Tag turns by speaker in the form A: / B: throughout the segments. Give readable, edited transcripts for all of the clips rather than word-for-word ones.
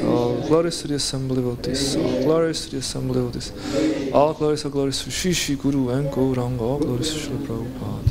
A: All glories to the assembly devotees. All glories to the assembly devotees. All glories to Shishi, Guru, and Gauranga. All glories to Srila Prabhupada.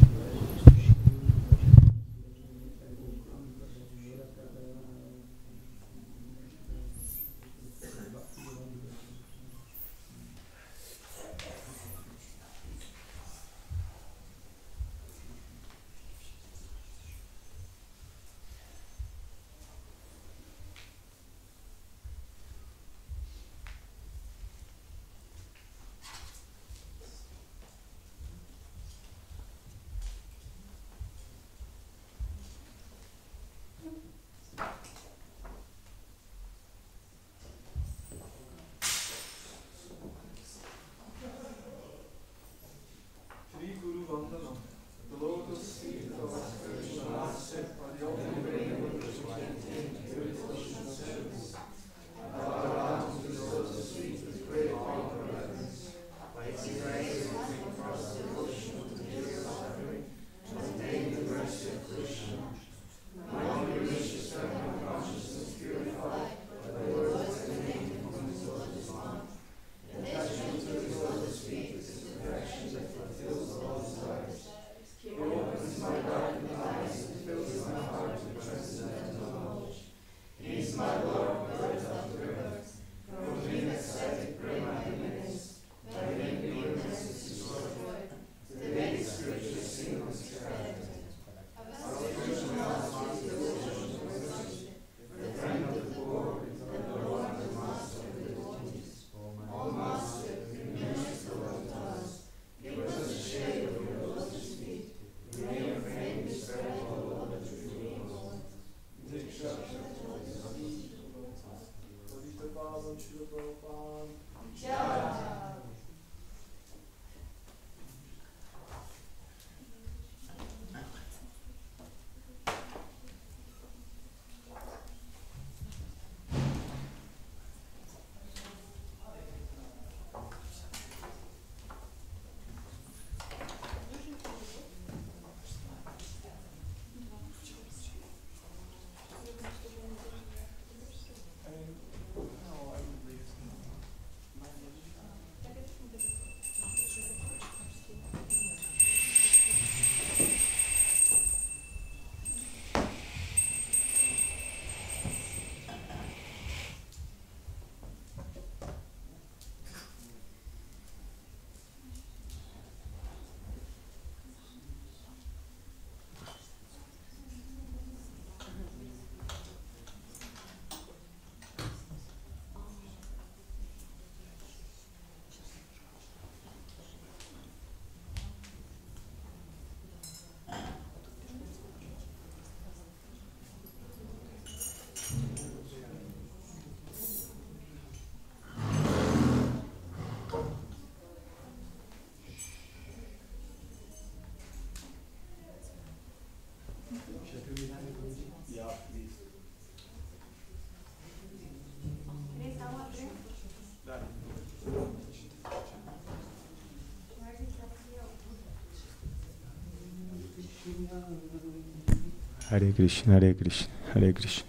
B: Hare Krishna, Hare Krishna, Hare Krishna.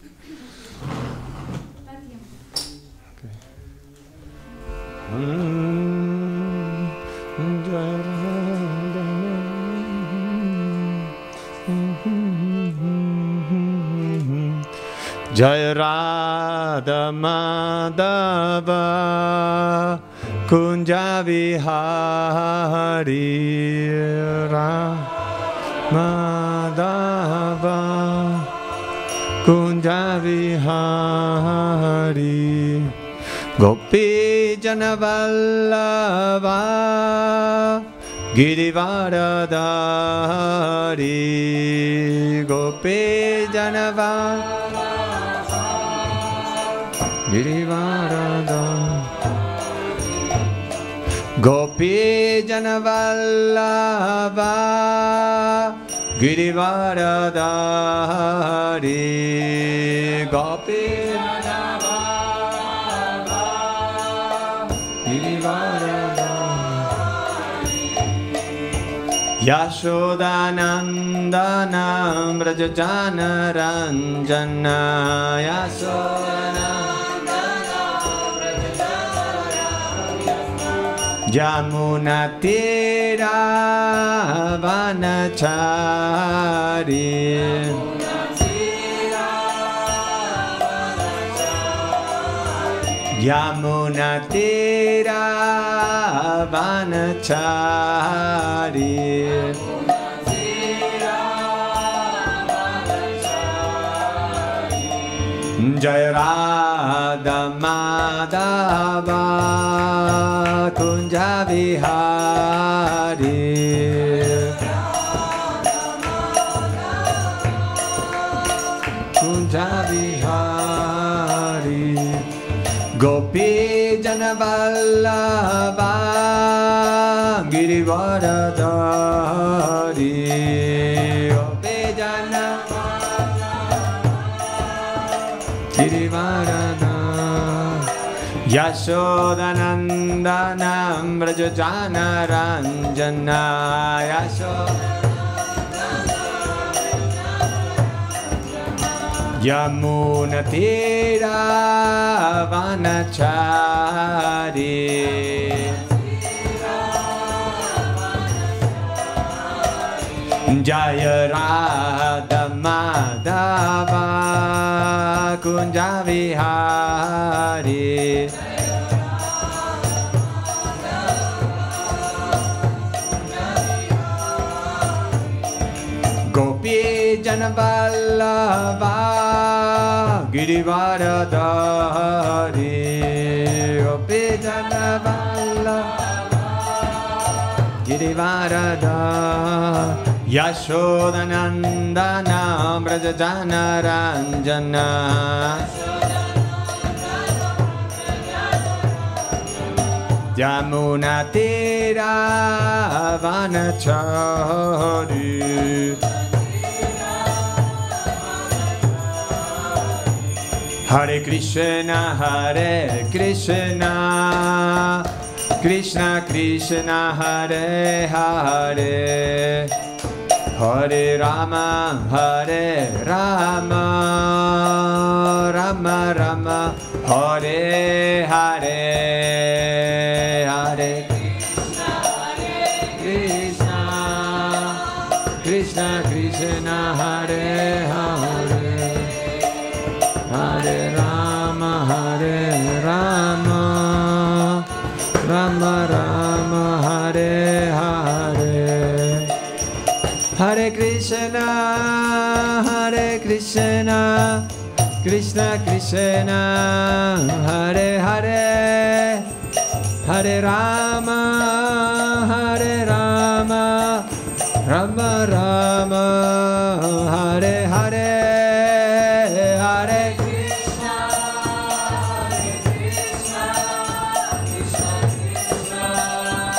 B: Okay. Jai Radha Madhava Kunja Vihari Madhava Kunja Vihari Gopi Janavallava Girivaradhari Gopi Janavallava Girivaradhari Gopi Janavallava Girivaradhari Gopi Janavallava Girivaradhari Yashodanandana Brajajana Ranjana Yashodanandana Yamuna Tira Vanachari Yamuna Tira Vanachari Jai Radha Madhava Kunja Vihari Kunja Vihari Gopi Janavallabha Girivaradhari Gopi Janavallabha Girivaradhari Yashodanandanam Vrajajana Ranjana Yamuna Tira Vanachari Jaya Radha Madhava Kunja Vihari Gopi Janavallabha Girivaradhari Gopi Janavallabha Girivaradhari Yashodanandana Vrajajana Ranjana Yamuna Tira Vanachari Hare Krishna Krishna Krishna Hare Hare Hare Rama Rama Rama Hare Hare Hare Krishna Krishna Krishna Hare Hare Hare Rama Rama Rama Hare Hare Hare Krishna Krishna Krishna Hare Hare Hare Rama Rama Rama Hare Hare Hare Krishna Krishna Krishna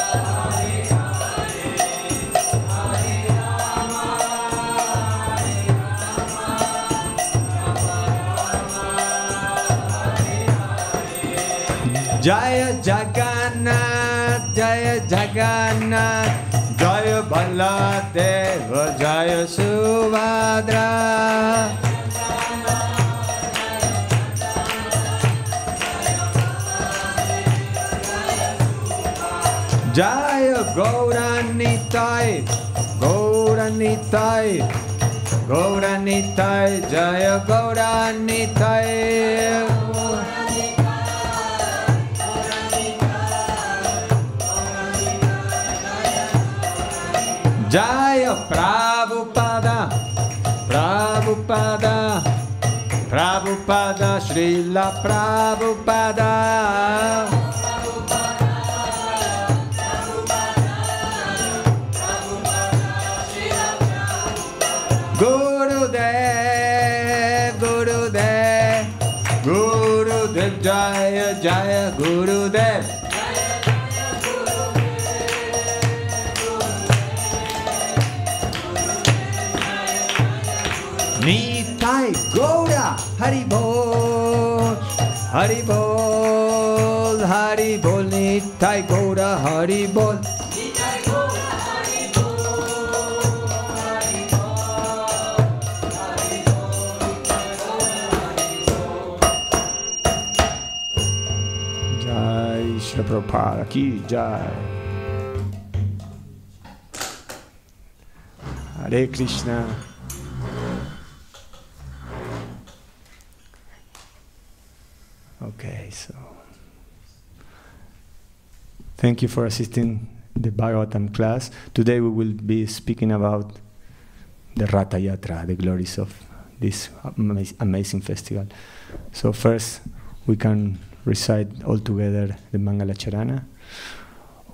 B: Hare Hare Hare Rama Jaya Jagannath Jaya Jagannath Jaya Baladeva Jaya Subhadra Jaya Gauranitai Gauranitai Gauranitai Jaya Gauranitai Jaya Prabhupada Prabhupada Prabhupada Srila Prabhupada Gurudev Gurudev Gurudev Jaya Jaya Gurudev Nitai Gaura Hari Bol Hari Bol Hari Bol Nitai Gaura Hari Bol Nitai Gaura Hari Bol Hari Bol Hari Bol Jai Srila Prabhupada ki jai. Hare Krishna. Okay, so thank you for assisting the Bhagavatam class. Today we will be speaking about the Ratha Yatra, the glories of this amazing festival. So first we can recite all together the Mangala Charana.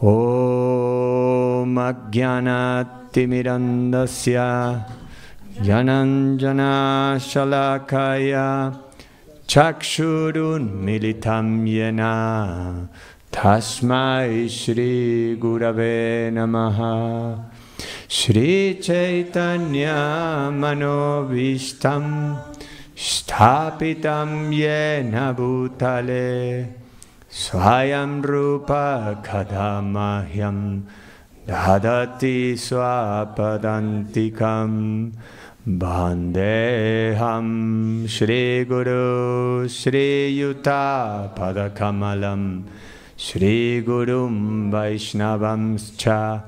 B: Om Ajnana Timirandasya Jananjana Shalakaya Chakshurun Militam Yena Tasmai Shri Gurave Namaha Shri Chaitanya Manovishtam Sthapitam Yena Bhutale Swayam Rupa Kadamahyam Dadati Swapadantikam Bandeham Shri Guru Shri Yuta Padakamalam Shri Gurum Vaishnavamscha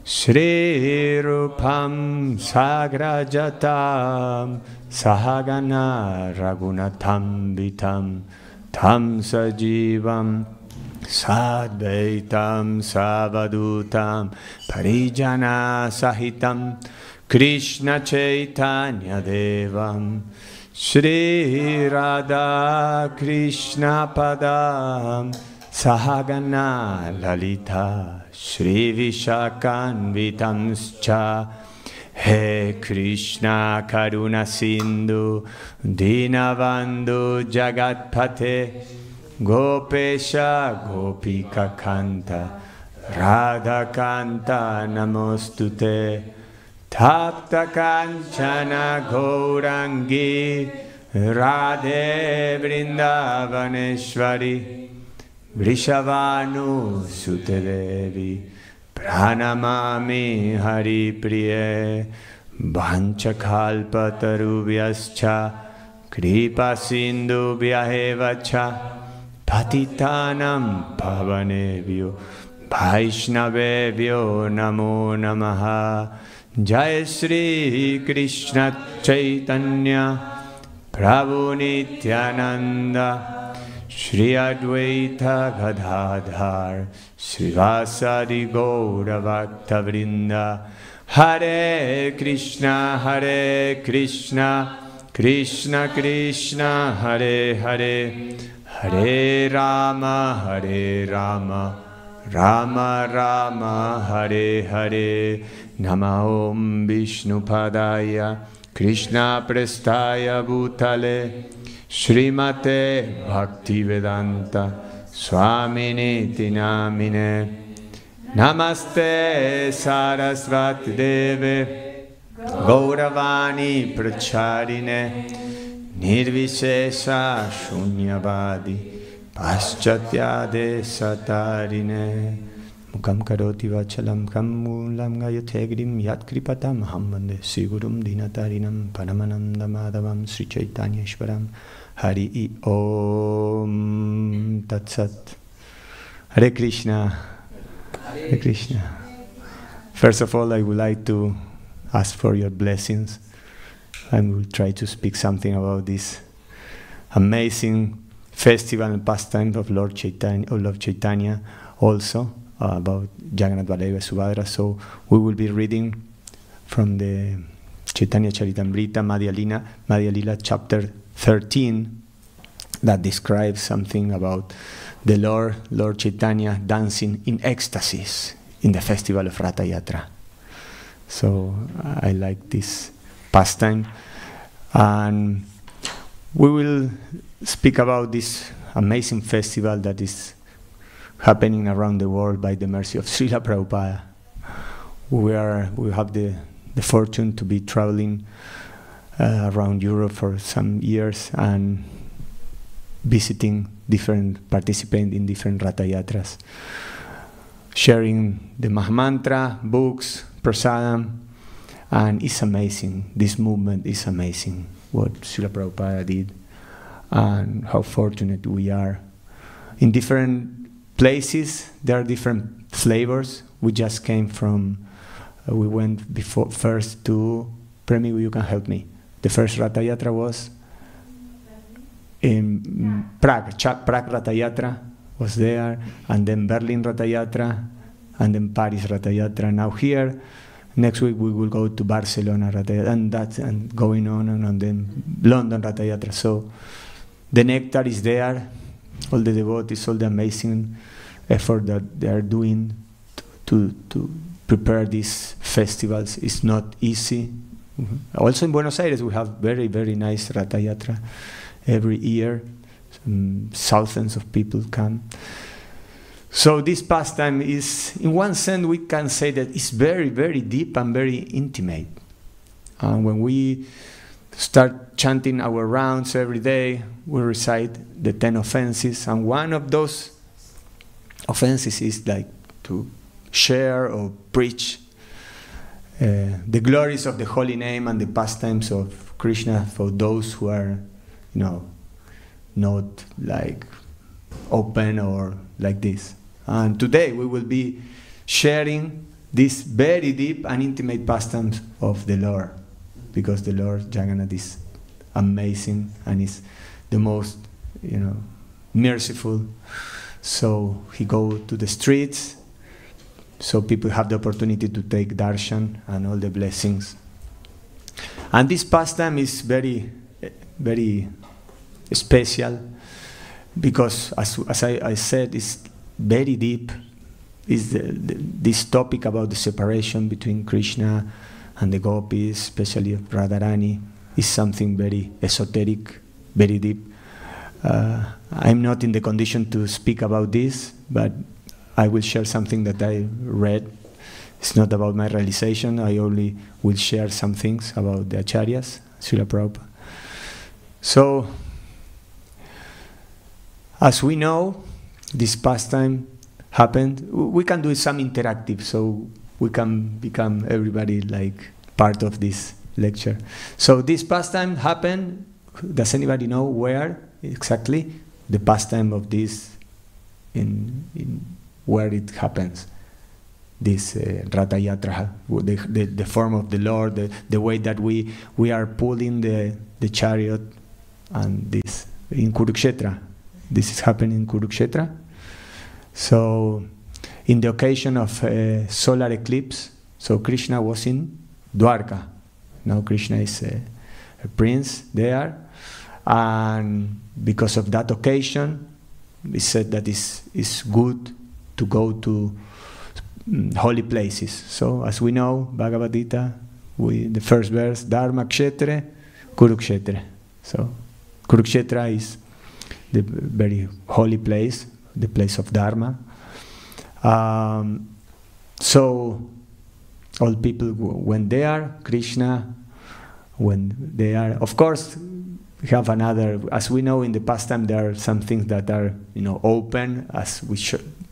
B: Shri Rupam Sagrajatam Sahagana Ragunatam Vitam Tam Sajivam Sadvaitam Savadutam Parijana Sahitam Krishna Chaitanya Devam Shri Radha Krishna Padam Sahagana Lalita Shri Vishakanvitamscha He Krishna Karuna Sindhu Dinavandhu Jagatpate Gopesha Gopika Kanta Radha Kanta Namostute Tapta Kanchana Gaurangi Radhe Vrindavaneshwari Vrishavanu Sutedevi Pranamami Hari Priye Vanchakalpatarubhyascha Kripa Sindhu Vyahevacha Patitanam Pavanebhyo Vaishnavebhyo Namo Namaha Jai Shri Krishna Chaitanya Prabhu Nityananda Shri Advaita Gadadhar Srivasadi Gaura Bhakta Vrinda Hare Krishna Krishna Krishna Hare Hare Hare Rama Rama Rama Hare Hare Nama Om Vishnu Padaya Krishna Prestaya Bhutale Srimate Bhaktivedanta Swaminiti Namine Namaste Sarasvati Deve Gauravani Pracharine Nirvishesha Shunyavadi Paschatyade Satarine Mukam Karoti Vachalam Kamulam Gayategrim Yat Kripatam Hamande Sigurum Dinatarinam Paramananda Madhavam Sri Chaitanya Ishvaram Hari Om Tatsat. Hare Krishna. Hare Krishna. First of all, I would like to ask for your blessings. I will try to speak something about this amazing festival and pastime of Lord Chaitanya, also about Jagannath Baleva Subhadra. So we will be reading from the Chaitanya Charitamrita Madhya Lila chapter 13 that describes something about the Lord Chaitanya dancing in ecstasies in the festival of Ratha Yatra. So I like this pastime, and we will speak about this amazing festival that is happening around the world by the mercy of Srila Prabhupada. We have the fortune to be traveling around Europe for some years and participating in different Ratha Yatras, sharing the Mahamantra, books, prasadam, and it's amazing. This movement is amazing, what Srila Prabhupada did, and how fortunate we are. In different places, there are different flavors. We just came from, we went before first to, Premi, you can help me. The first Ratha Yatra was in Prague. Prague Ratha Yatra was there, and then Berlin Ratha Yatra, and then Paris Ratha Yatra. Now here, next week we will go to Barcelona Ratha Yatra, and that's and going on, and then London Ratha Yatra. So the nectar is there, all the devotees, all the amazing effort that they are doing to prepare these festivals is not easy. Also in Buenos Aires we have very, very nice Ratha Yatra every year. Thousands of people come. So this pastime is, in one sense we can say that it's very, very deep and very intimate. When we start chanting our rounds every day, we recite the 10 offenses, and one of those offenses is like to share or preach the glories of the holy name and the pastimes of Krishna for those who are, not like open or like this. And today we will be sharing this very deep and intimate pastimes of the Lord, because the Lord Jagannath is amazing and is the most, merciful. So he go to the streets, so people have the opportunity to take darshan and all the blessings. And this pastime is very, very special, because as I said, it's very deep. Is this topic about the separation between Krishna and the gopis, especially of Radharani, is something very esoteric, very deep. I'm not in the condition to speak about this, but I will share something that I read. It's not about my realization. I only will share some things about the acharyas, Srila Prabhupada. So, as we know, this pastime happened. We can do some interactive, so we can become everybody like part of this lecture. So this pastime happened. Does anybody know where exactly the pastime of this in where it happens? This Ratha Yatra, the form of the Lord, the way that we are pulling the chariot, and this in Kurukshetra. This is happening in Kurukshetra. So, in the occasion of solar eclipse, so Krishna was in Dwarka. Now Krishna is a prince there, and because of that occasion, we said that it's good to go to holy places. So, as we know, Bhagavad Gita, the first verse, Dharma Kshetre, Kurukshetra. So, Kurukshetra is the very holy place, the place of Dharma. So all people went there. Krishna went there. Of course, we have another. As we know, in the pastime, there are some things that are open, as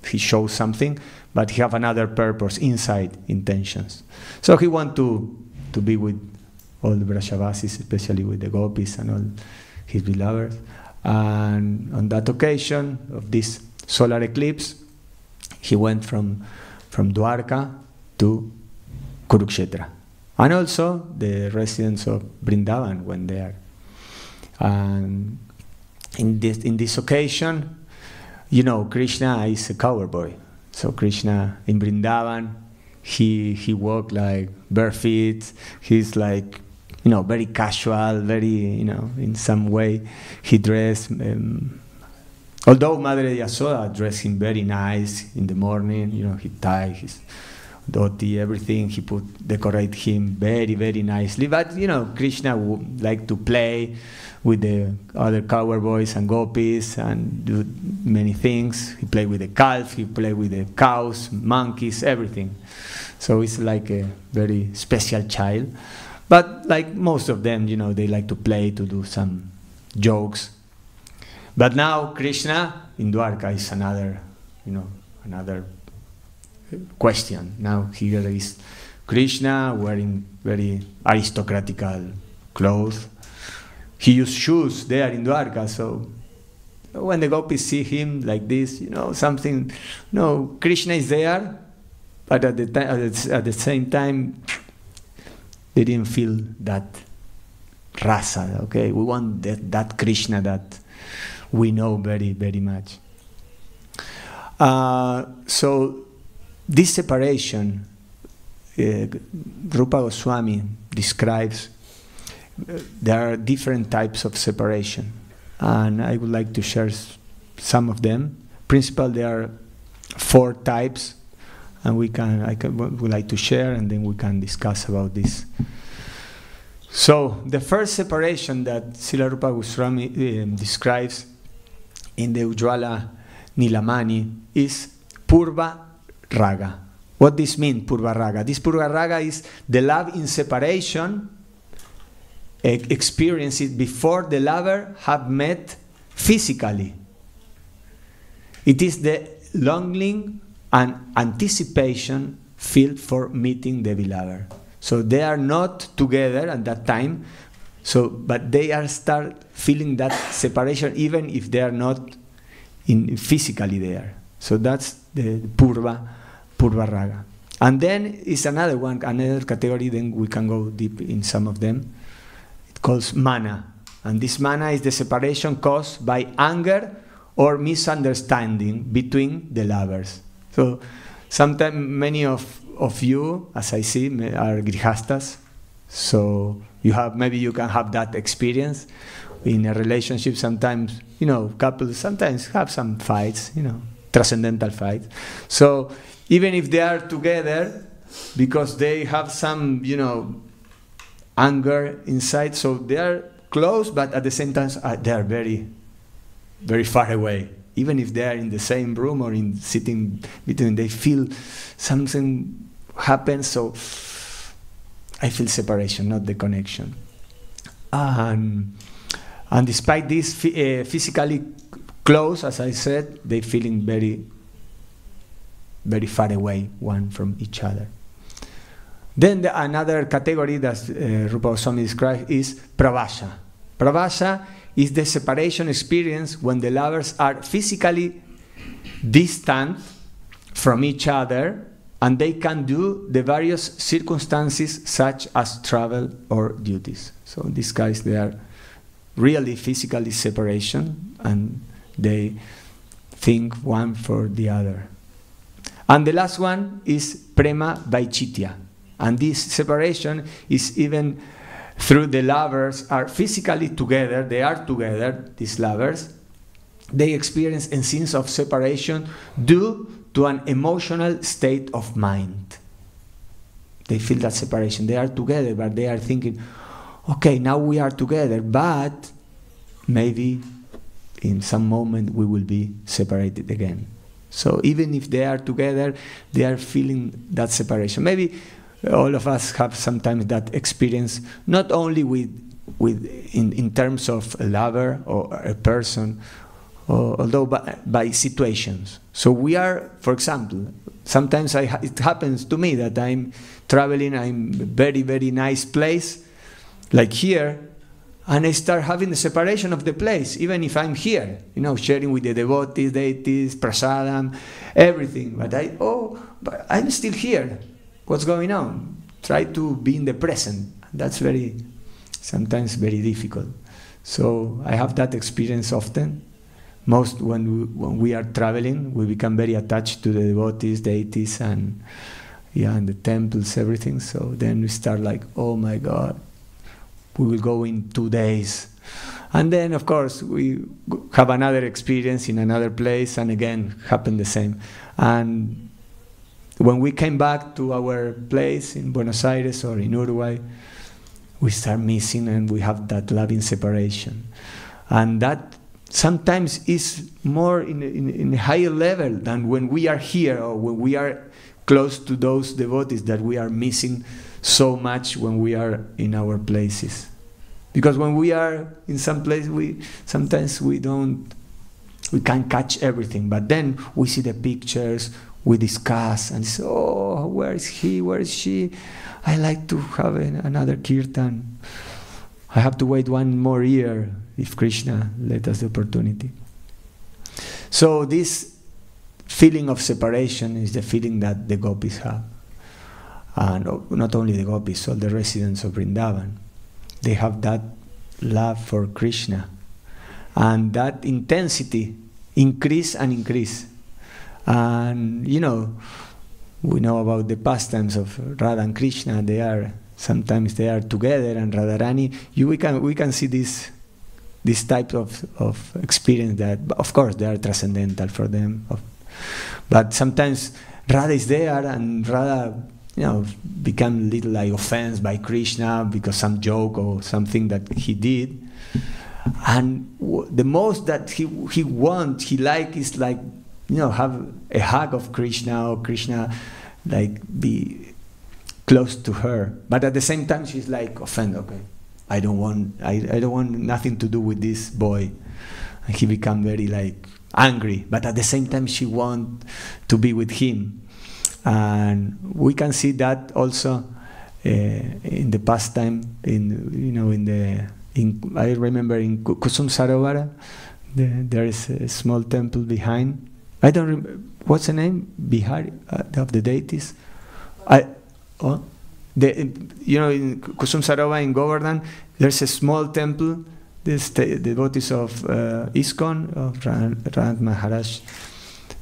B: he shows something, but he have another purpose inside intentions. So he want to be with all the Vrajavasis, especially with the gopis and all his beloveds. And on that occasion of this solar eclipse, he went from Dwarka to Kurukshetra. And also the residents of Vrindavan went there. And in this occasion, Krishna is a cowboy. So Krishna in Vrindavan, he walked like bare feet. He's like very casual, very, in some way he dressed. Although Madre Yasoda dressed him very nice in the morning, he tied his dhoti, everything, he decorate him very, very nicely. But, Krishna would like to play with the other cowboys and gopis and do many things. He played with the calf, he played with the cows, monkeys, everything. So it's like a very special child. But like most of them, they like to play, to do some jokes. But now Krishna in Dwarka is another question. Now here is Krishna wearing very aristocratical clothes. He used shoes there in Dwarka, so when the gopis see him like this, something, Krishna is there, but at the same time, they didn't feel that rasa. Okay, we want that Krishna that we know very, very much. So this separation, Rupa Goswami describes there are different types of separation, and I would like to share some of them. Principally, there are 4 types, and would like to share, and then we can discuss about this. So the first separation that Srila Rupa Goswami describes in the Ujjwala Nilamani is Purva Raga. What this means, Purva Raga? This Purva Raga is the love in separation, experience it before the lover have met physically. It is the longing and anticipation felt for meeting the beloved. So they are not together at that time, but they are start feeling that separation even if they are not physically there. So that's the Purva Raga. And then is another category, then we can go deep in some of them. It calls Mana. And this Mana is the separation caused by anger or misunderstanding between the lovers. So sometimes many of you, as I see, are grihastas. So maybe you can have that experience in a relationship. Sometimes, couples sometimes have some fights, transcendental fights. So even if they are together, because they have some, anger inside, so they are close, but at the same time they are very, very far away. Even if they are in the same room or sitting between, they feel something happens. So I feel separation, not the connection. And despite this physically close, as I said, they feeling very, very far away one from each other. Then another category that Rupa Goswami describes is pravasha. Pravasha is the separation experience when the lovers are physically distant from each other and they can do the various circumstances such as travel or duties. So in this case, they are really physically separation and they think one for the other. And the last one is prema vaichitya. And this separation is even through the lovers are physically together, they are together, these lovers, they experience a sense of separation due to an emotional state of mind. They feel that separation. They are together, but they are thinking, okay, now we are together, but maybe in some moment we will be separated again. So even if they are together, they are feeling that separation. Maybe all of us have sometimes that experience, not only in terms of a lover or a person, although by situations. So we are, for example, sometimes it happens to me that I'm traveling, I'm a very, very nice place, like here, and I start having the separation of the place, even if I'm here, sharing with the devotees, deities, prasadam, everything. But I'm still here. What's going on? Try to be in the present. That's sometimes very difficult. So I have that experience often. Most when we are traveling, we become very attached to the devotees, deities, and the temples, everything. So then we start like, oh my God, we will go in 2 days. And then, of course, we have another experience in another place, and again, happen the same. And when we came back to our place in Buenos Aires or in Uruguay, we start missing and we have that loving separation. And that sometimes is more in a higher level than when we are here or when we are close to those devotees that we are missing so much when we are in our places. Because when we are in some place, sometimes we can't catch everything, but then we see the pictures, we discuss and say, oh, where is he, where is she? I like to have another kirtan. I have to wait 1 more year if Krishna let us the opportunity. So this feeling of separation is the feeling that the gopis have. And not only the gopis, all the residents of Vrindavan. They have that love for Krishna. And that intensity increase and increase. And you know, we know about the pastimes of Radha and Krishna. Sometimes they are together, and Radharani. We can see this type of experience that, of course, they are transcendental for them. But sometimes Radha is there, and Radha, you know, become little like offense by Krishna because some joke or something that he did. And the most that he like is like, you know, have a hug of Krishna, or Krishna like be close to her. But at the same time she's like offended. Okay, I don't want nothing to do with this boy. And he become very like angry. But at the same time she want to be with him. And we can see that also in the pastime, I remember in Kusum Sarovara, there is a small temple behind. I don't remember, what's the name? Bihari, of the deities? In Kusum Sarovara in Govardhan, there's a small temple. The devotees of ISKCON, of Ranat Maharaj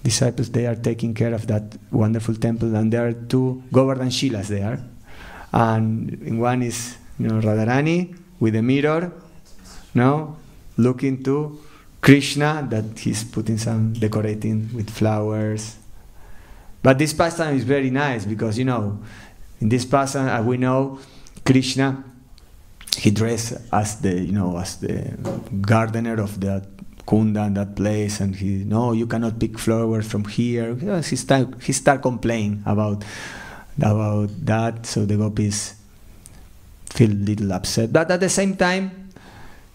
B: disciples, they are taking care of that wonderful temple, and there are two Govardhan Shilas there. And one is, Radharani with a mirror, looking to Krishna, that he's putting some decorating with flowers. But this pastime is very nice because, in this pastime, we know Krishna, he dressed as the gardener of that kunda and that place, and you cannot pick flowers from here. He start complaining about that, so the gopis feel a little upset. But at the same time,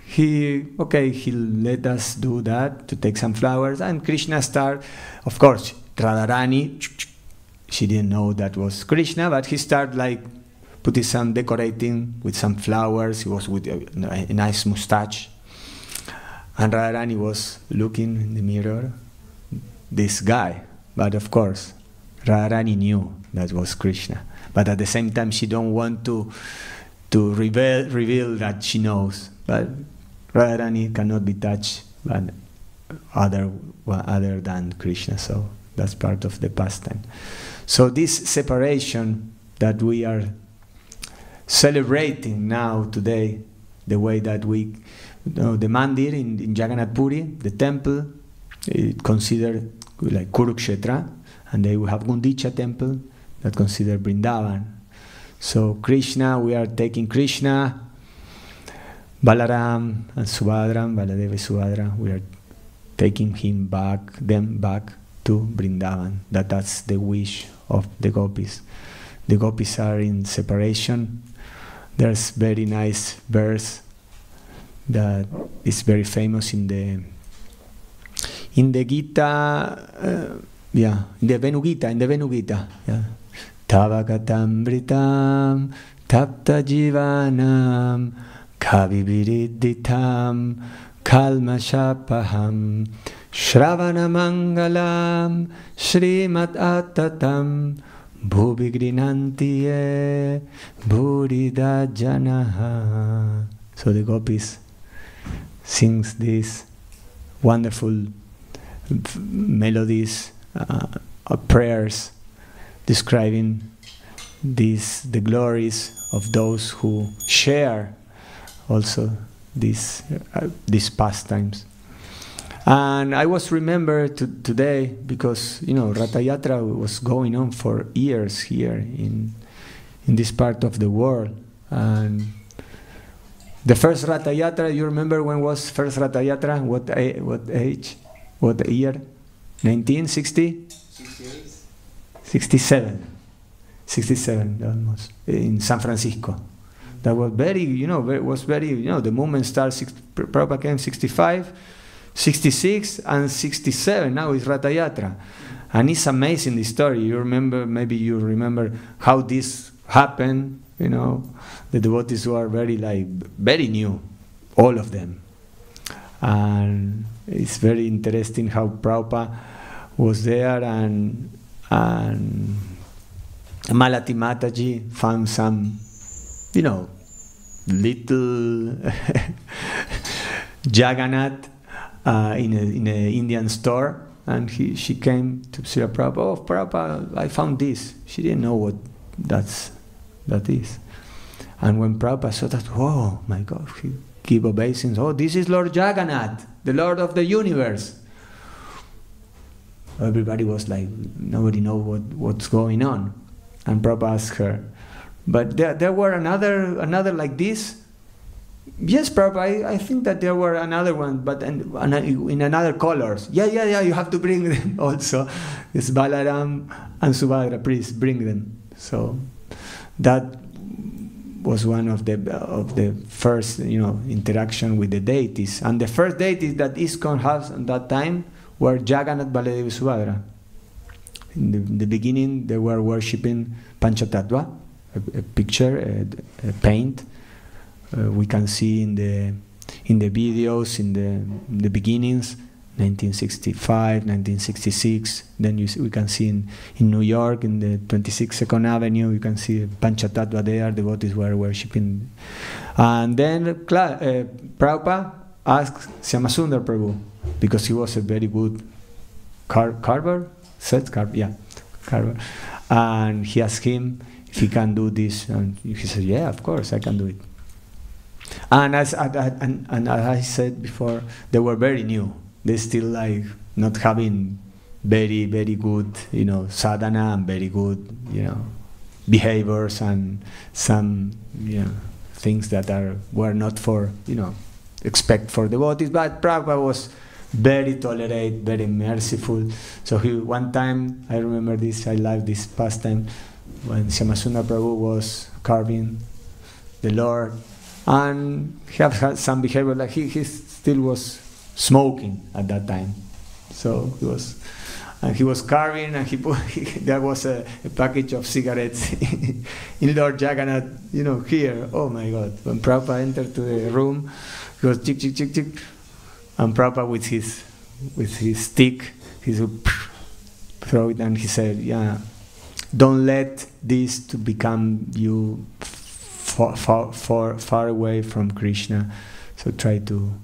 B: he let us do that, to take some flowers, and Krishna start, of course, Radharani, she didn't know that was Krishna, but he start like putting some decorating with some flowers. He was with a nice mustache, and Radharani was looking in the mirror, this guy. But of course, Radharani knew that was Krishna, but at the same time she don't want to reveal that she knows. But Radharani cannot be touched by other than Krishna, so that's part of the pastime. So this separation that we are celebrating now today, the way that we, the mandir in Jagannath Puri, the temple, it considered like Kurukshetra, and they will have Gundicha temple that consider Vrindavan. So Krishna, we are taking Krishna, Balaram and Subhadra, Baladeva and Subhadra, we are taking them back to Vrindavan. That's the wish of the gopis. The gopis are in separation. There's very nice verse that is very famous in the Gita, in the Venu Gita, yeah. Tavagatambritam tapta jivanam kavibiriditam kalmashapaham shravana mangalam shrimat atatam bhubigrinantiye bhurida janaha. So the gopis sings these wonderful melodies, prayers, describing the glories of those who share also these pastimes. And I was remembered today because Ratha Yatra was going on for years here in this part of the world. And the first Ratha Yatra, you remember when was first Ratha Yatra? What age? What year? 1960? 67 almost, in San Francisco. That was very, the movement started, Prabhupada came 65, 66 and 67, now it's Ratha Yatra. And it's amazing, the story. Maybe you remember how this happened, the devotees who are very new, all of them. And it's very interesting how Prabhupada was there, and Malati Mataji found some, little Jagannath in an Indian store, and she came to Srila Prabhupada. Oh, Prabhupada, I found this. She didn't know what that is. And when Prabhupada saw that, oh my God, he gave obeisance. Oh, this is Lord Jagannath, the Lord of the universe. Everybody was like, nobody knows what's going on. And Prabhupada asked her, but there were another like this? Yes, Prabhupada, I think that there were another one, but in another colors. Yeah, you have to bring them also. It's Balaram and Subhadra, please bring them. So that was one of the first, interaction with the deities. And the first deities that ISKCON has at that time were Jagannath, Baladevi, Subhadra. In the beginning, they were worshipping Panchatattva, a picture, a paint. We can see in the videos in the beginnings, 1965, 1966. Then we can see in New York, in the 26 2nd Avenue, you can see Panchatattva there. Devotees were worshipping. And then Prabhupada asked Syamasundar Prabhu, because he was a very good carver, carver, and he asked him if he can do this, and he said, yeah, of course, I can do it. And as I said before, they were very new. They still like not having very, very good, sadhana and very good, behaviors and some, things that were not for, expect for devotees. But Prabhupada was very tolerant, very merciful. So one time, I remember this, I like this pastime, when Syamasundar Prabhu was carving the Lord, and he had some behavior, like he still was smoking at that time. So he was carving, and there was a package of cigarettes in Lord Jagannath, here. Oh my God! When Prabhupada entered to the room, he was chick, chick, chick, chick, and Prabhupada with his stick, he would throw it, and he said, "Yeah, don't let this to become you far away from Krishna. So try to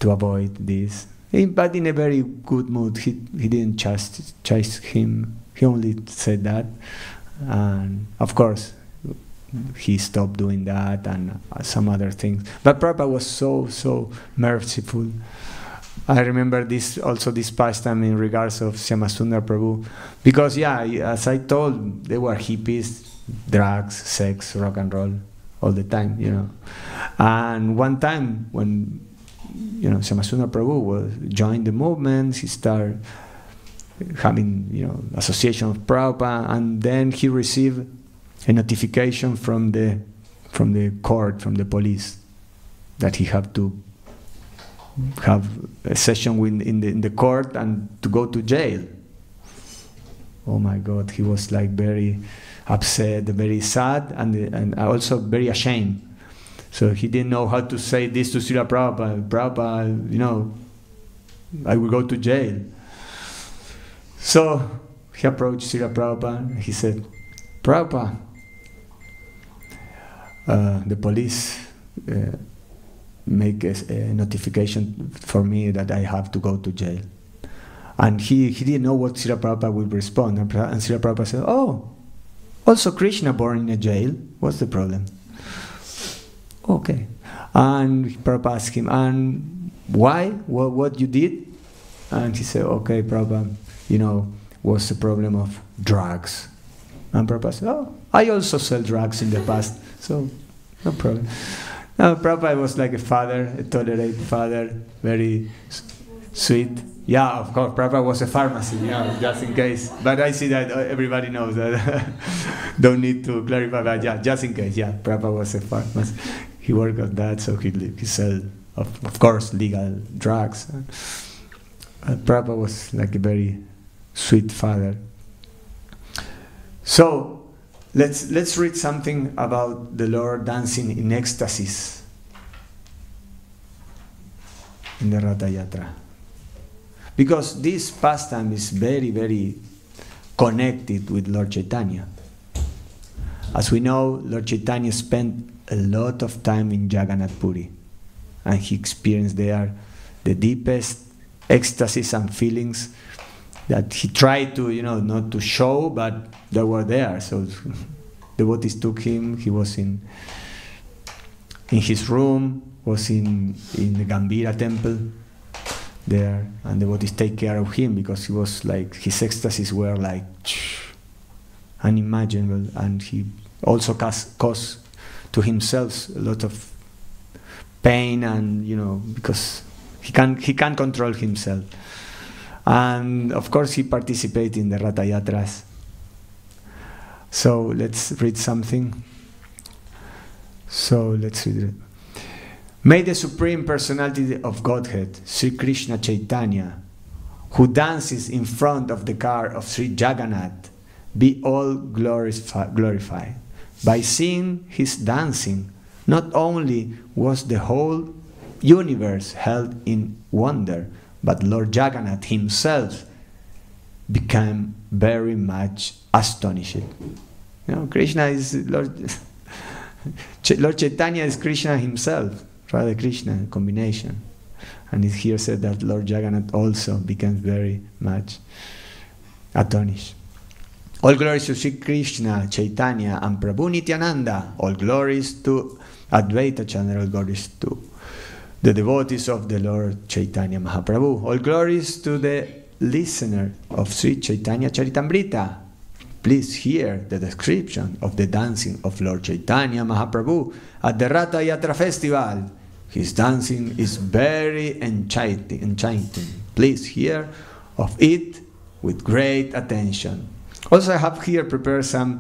B: avoid this." But in a very good mood. He didn't chase him. He only said that, and of course he stopped doing that and some other things. But Prabhupada was so merciful. I remember this pastime in regards of Syamasundar Prabhu, because as I told, they were hippies, drugs, sex, rock and roll all the time, And one time when Syamasundar Prabhu joined the movement, he started having association of Prabhupada, and then he received a notification from the court, from the police, that he had to have a session in the court and to go to jail. Oh my God, he was like very upset, very sad, and also very ashamed. So he didn't know how to say this to Srila Prabhupada. Prabhupada, I will go to jail. So he approached Srila Prabhupada and he said, Prabhupada, the police make a notification for me that I have to go to jail. And he didn't know what Srila Prabhupada would respond. And Srila Prabhupada said, oh, also Krishna born in a jail? What's the problem? Okay. And Prabhupada asked him, and why? What you did? And he said, okay, Prabhupada, was the problem of drugs. And Prabhupada said, oh, I also sell drugs in the past, so no problem. Now, Prabhupada was like a father, a tolerant father, very sweet. Yeah, of course, Prabhupada was a pharmacy, just in case. But I see that everybody knows that. Don't need to clarify, but just in case, Prabhupada was a pharmacy. He worked on that, so he sold, of course, legal drugs. Prabhupada was like a very sweet father. So, let's read something about the Lord dancing in ecstasies. in the Ratha Yatra. Because this pastime is very, very connected with Lord Chaitanya. As we know, Lord Chaitanya spent a lot of time in Jagannath Puri, and he experienced there the deepest ecstasies and feelings that he tried to, not to show, but they were there. So devotees took him. He was in his room, was in the Gambhira temple there, and devotees take care of him because he was like, his ecstasies were like unimaginable, and he also caused to himself a lot of pain, and because he can't control himself. And of course he participated in the Ratha Yatras. So let's read something. So let's read it. May the Supreme Personality of Godhead, Sri Krishna Chaitanya, who dances in front of the car of Sri Jagannath, be all glorified. By seeing his dancing, not only was the whole universe held in wonder, but Lord Jagannath himself became very much astonished. Krishna is Lord Chaitanya is Krishna himself, Radha Krishna combination. And it here said that Lord Jagannath also became very much astonished. All glories to Sri Krishna, Chaitanya, and Prabhu Nityananda. All glories to Advaita Chandra. All glories to the devotees of the Lord Chaitanya Mahaprabhu. All glories to the listener of Sri Chaitanya Charitamrita. Please hear the description of the dancing of Lord Chaitanya Mahaprabhu at the Ratha Yatra festival. His dancing is very enchanting. Please hear of it with great attention. Also, I have here prepared some,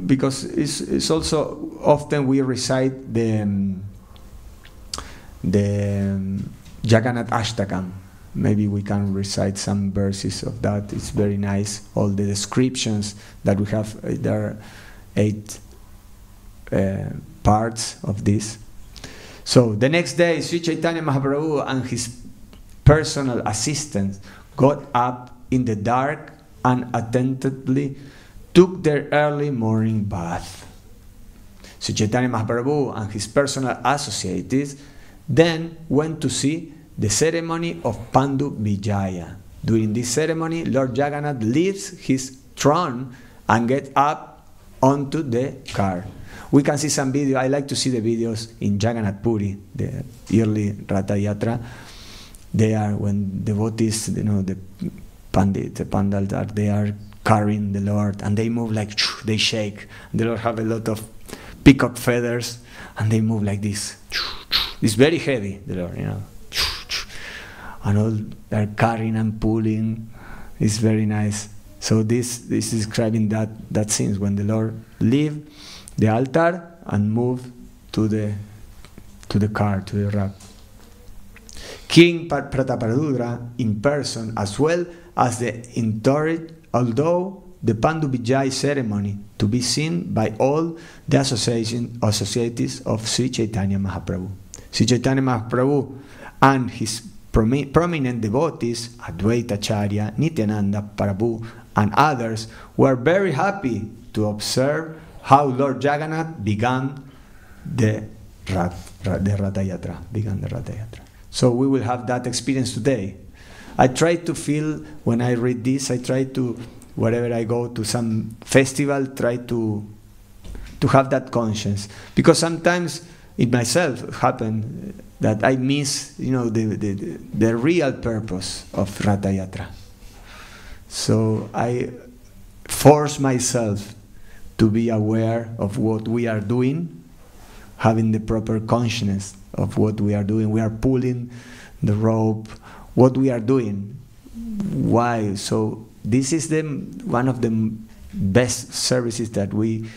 B: because it's also often we recite the Jagannath Ashtakam. Maybe we can recite some verses of that. It's very nice. All the descriptions that we have, there are 8 parts of this. So the next day, Sri Chaitanya Mahaprabhu and his personal assistants got up in the dark and attentively took their early morning bath. Sri Chaitanya Mahaprabhu and his personal associates then went to see the ceremony of Pandu Vijaya. During this ceremony, Lord Jagannath leaves his throne and gets up onto the car. We can see some video. I like to see the videos in Jagannath Puri, the yearly Ratha Yatra. They are when devotees, the Pandit, the Pandals are, they are carrying the Lord, and they move like, they shake. The Lord have a lot of peacock feathers, and they move like this. It's very heavy, the Lord, and all they're carrying and pulling. It's very nice. So this is describing that scene when the Lord leave the altar and move to the car, to the rack. King Prataparudra in person, as well as the entourage, although the Pandu Vijay ceremony to be seen by all the associates of Sri Chaitanya Mahaprabhu. Sri Chaitanya Mahaprabhu and his prominent devotees, Advaita Acharya, Nityananda Prabhu, and others, were very happy to observe how Lord Jagannath began the Ratha Yatra. So we will have that experience today. I try to feel, when I read this, I try to, wherever I go to some festival, try to have that conscience. Because sometimes it myself happened that I miss, the real purpose of Ratha Yatra. So I force myself to be aware of what we are doing, having the proper consciousness of what we are doing. We are pulling the rope, what we are doing. Why? So this is one of the best services that we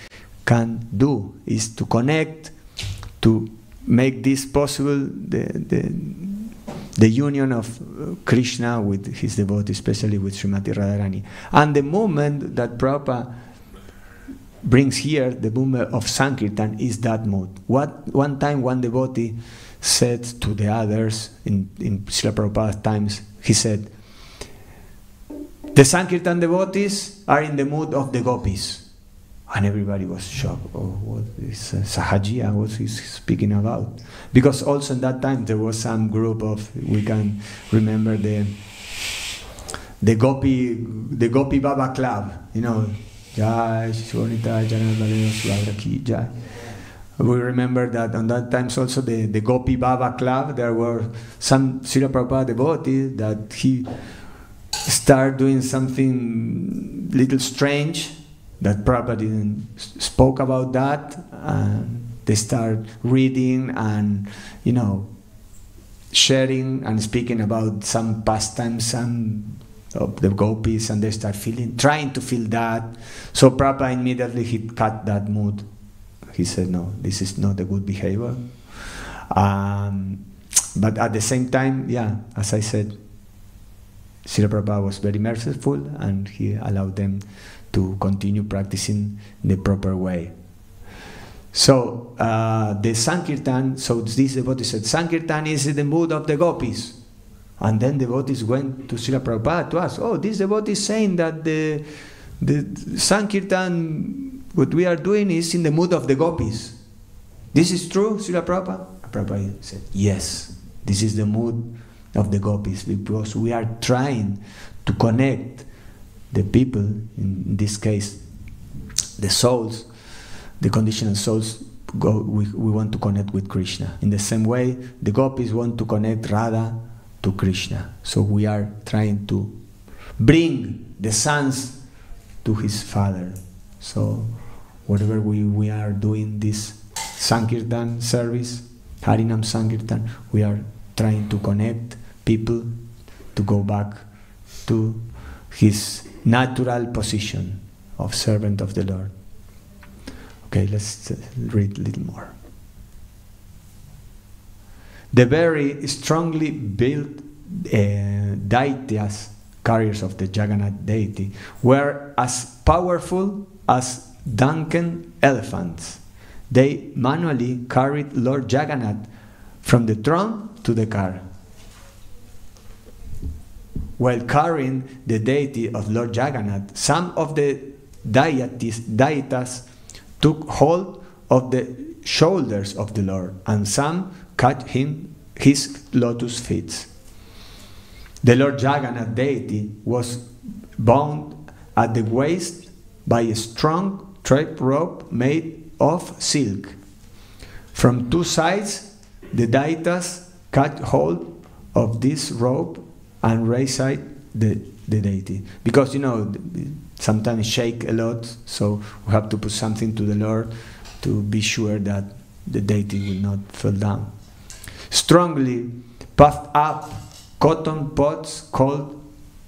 B: can do, is to connect, to make this possible, the union of Krishna with his devotees, especially with Srimati Radharani. And the movement that Prabhupada brings here, the movement of Sankirtan, is that mode. One time one devotee said to the others in Srila Prabhupada's times, he said, the Sankirtan devotees are in the mood of the gopis. And everybody was shocked. Oh, what is Sahajiya? What is he speaking about? Because also in that time there was some group of, we can remember the Gopi Baba Club, you know, Jai Shonita Jai. We remember that on that times also the Gopi Baba Club, there were some Srila Prabhupada devotees that he started doing something little strange that Prabhupada didn't spoke about that, and they start reading and, you know, sharing and speaking about some pastimes, some of the gopis, and they start trying to feel that. So Prabhupada immediately he cut that mood. He said, no, this is not a good behavior. But at the same time, yeah, as I said, Srila Prabhupada was very merciful and he allowed them to continue practicing the proper way. So the Sankirtan, so this devotee said, Sankirtan is in the mood of the gopis. And then the devotees went to Srila Prabhupada to ask, oh, this devotee is saying that the Sankirtan, what we are doing is in the mood of the gopis. This is true, Srila Prabhupada? Prabhupada said, yes, this is the mood of the gopis, because we are trying to connect the people, in this case, the souls, the conditioned souls, we want to connect with Krishna. In the same way, the gopis want to connect Radha to Krishna. So we are trying to bring the sons to his father. So whatever we are doing this Sankirtan service, Harinam Sankirtan, we are trying to connect people to go back to his natural position of servant of the Lord. Okay, let's read a little more. The very strongly built Daityas, carriers of the Jagannath deity, were as powerful as drunken elephants. They manually carried Lord Jagannath from the throne to the car. While carrying the deity of Lord Jagannath, some of the deities took hold of the shoulders of the Lord, and some cut him his lotus feet. The Lord Jagannath deity was bound at the waist by a strong thread rope made of silk. From two sides, the deities cut hold of this rope and raised the deity. Because, you know, sometimes shake a lot, so we have to put something to the Lord to be sure that the deity will not fall down. Strongly puffed up cotton pods called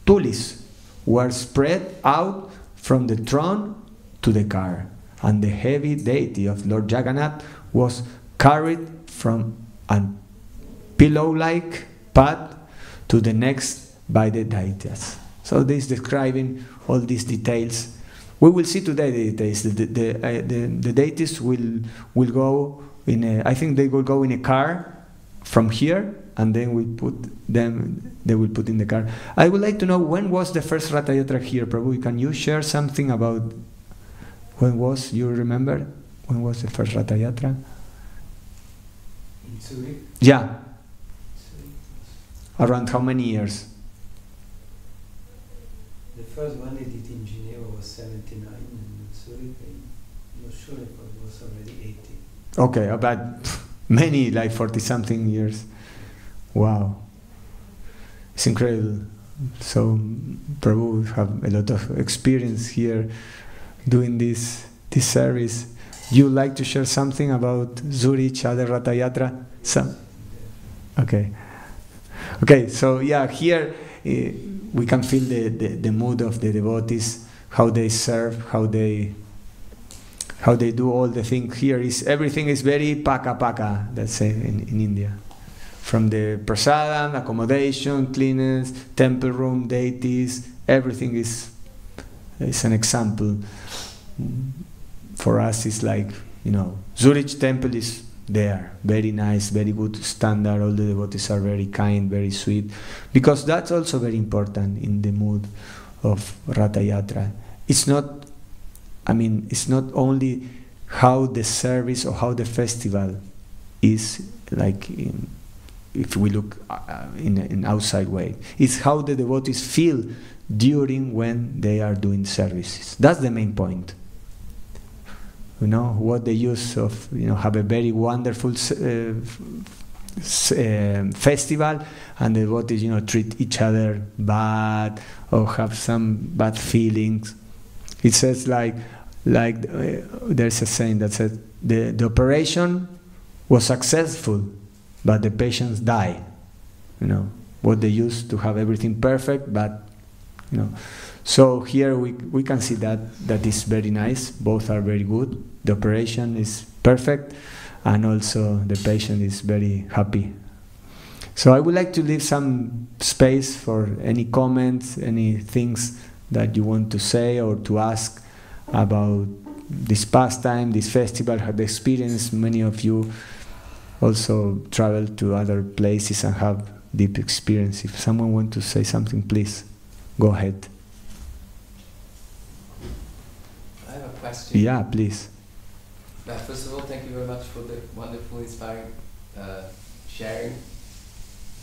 B: tulis were spread out from the throne to the car, and the heavy deity of Lord Jagannath was carried from a pillow-like pad to the next by the deities. So this is describing all these details. We will see today the details. The deities will go in a, I think they will go in a car from here, and then we put them, they will put in the car. I would like to know, when was the first Ratha Yatra here, Prabhu? Can you share something about when was, you remember? When was the first Ratha Yatra?
C: In Zurich?
B: Yeah. Around how many years?
C: The first one they did in Geneva was 79, and in Zurich, I'm not sure if it was already 80.
B: Okay, about many, like 40-something years. Wow. It's incredible. So, Prabhu have a lot of experience here doing this service. You like to share something about Zurich, other Ratha Yatra? Some? Okay. Okay, so yeah, here we can feel the mood of the devotees, how they serve, how they do all the things. Here is everything is very paka, let's say in India. From the prasadam, accommodation, cleanliness, temple room, deities, everything is an example. For us, it's like, you know, Zurich temple is there. Very nice, very good standard. All the devotees are very kind, very sweet, because that's also very important in the mood of Ratha Yatra. It's not, I mean, it's not only how the service or how the festival is like if we look in an outside way. It's how the devotees feel during when they are doing services. That's the main point. You know, what the use of, you know, have a very wonderful festival, and the devotees, you know, treat each other bad or have some bad feelings. It says there's a saying that says the operation was successful, but the patients die. You know, what they used to have everything perfect, but you know. So here we can see that is very nice. Both are very good. The operation is perfect, and also the patient is very happy. So I would like to leave some space for any comments, any things that you want to say or to ask about this pastime, this festival, the experience. Many of you also travel to other places and have deep experience. If someone wants to say something, please go ahead.
D: I have a question.
B: Yeah, please.
D: First of all, thank you very much for the wonderful, inspiring sharing.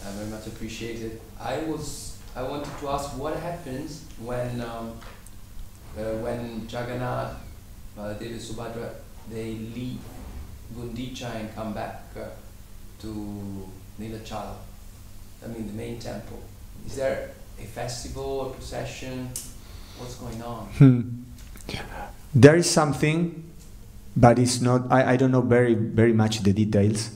D: I very much appreciate it. I wanted to ask what happens when Jagannath, Devi Subhadra, they leave Gundicha and come back to Nilachala. I mean the main temple. Is there a festival or procession? What's going on?
B: There is something, but it's not. I don't know very much the details.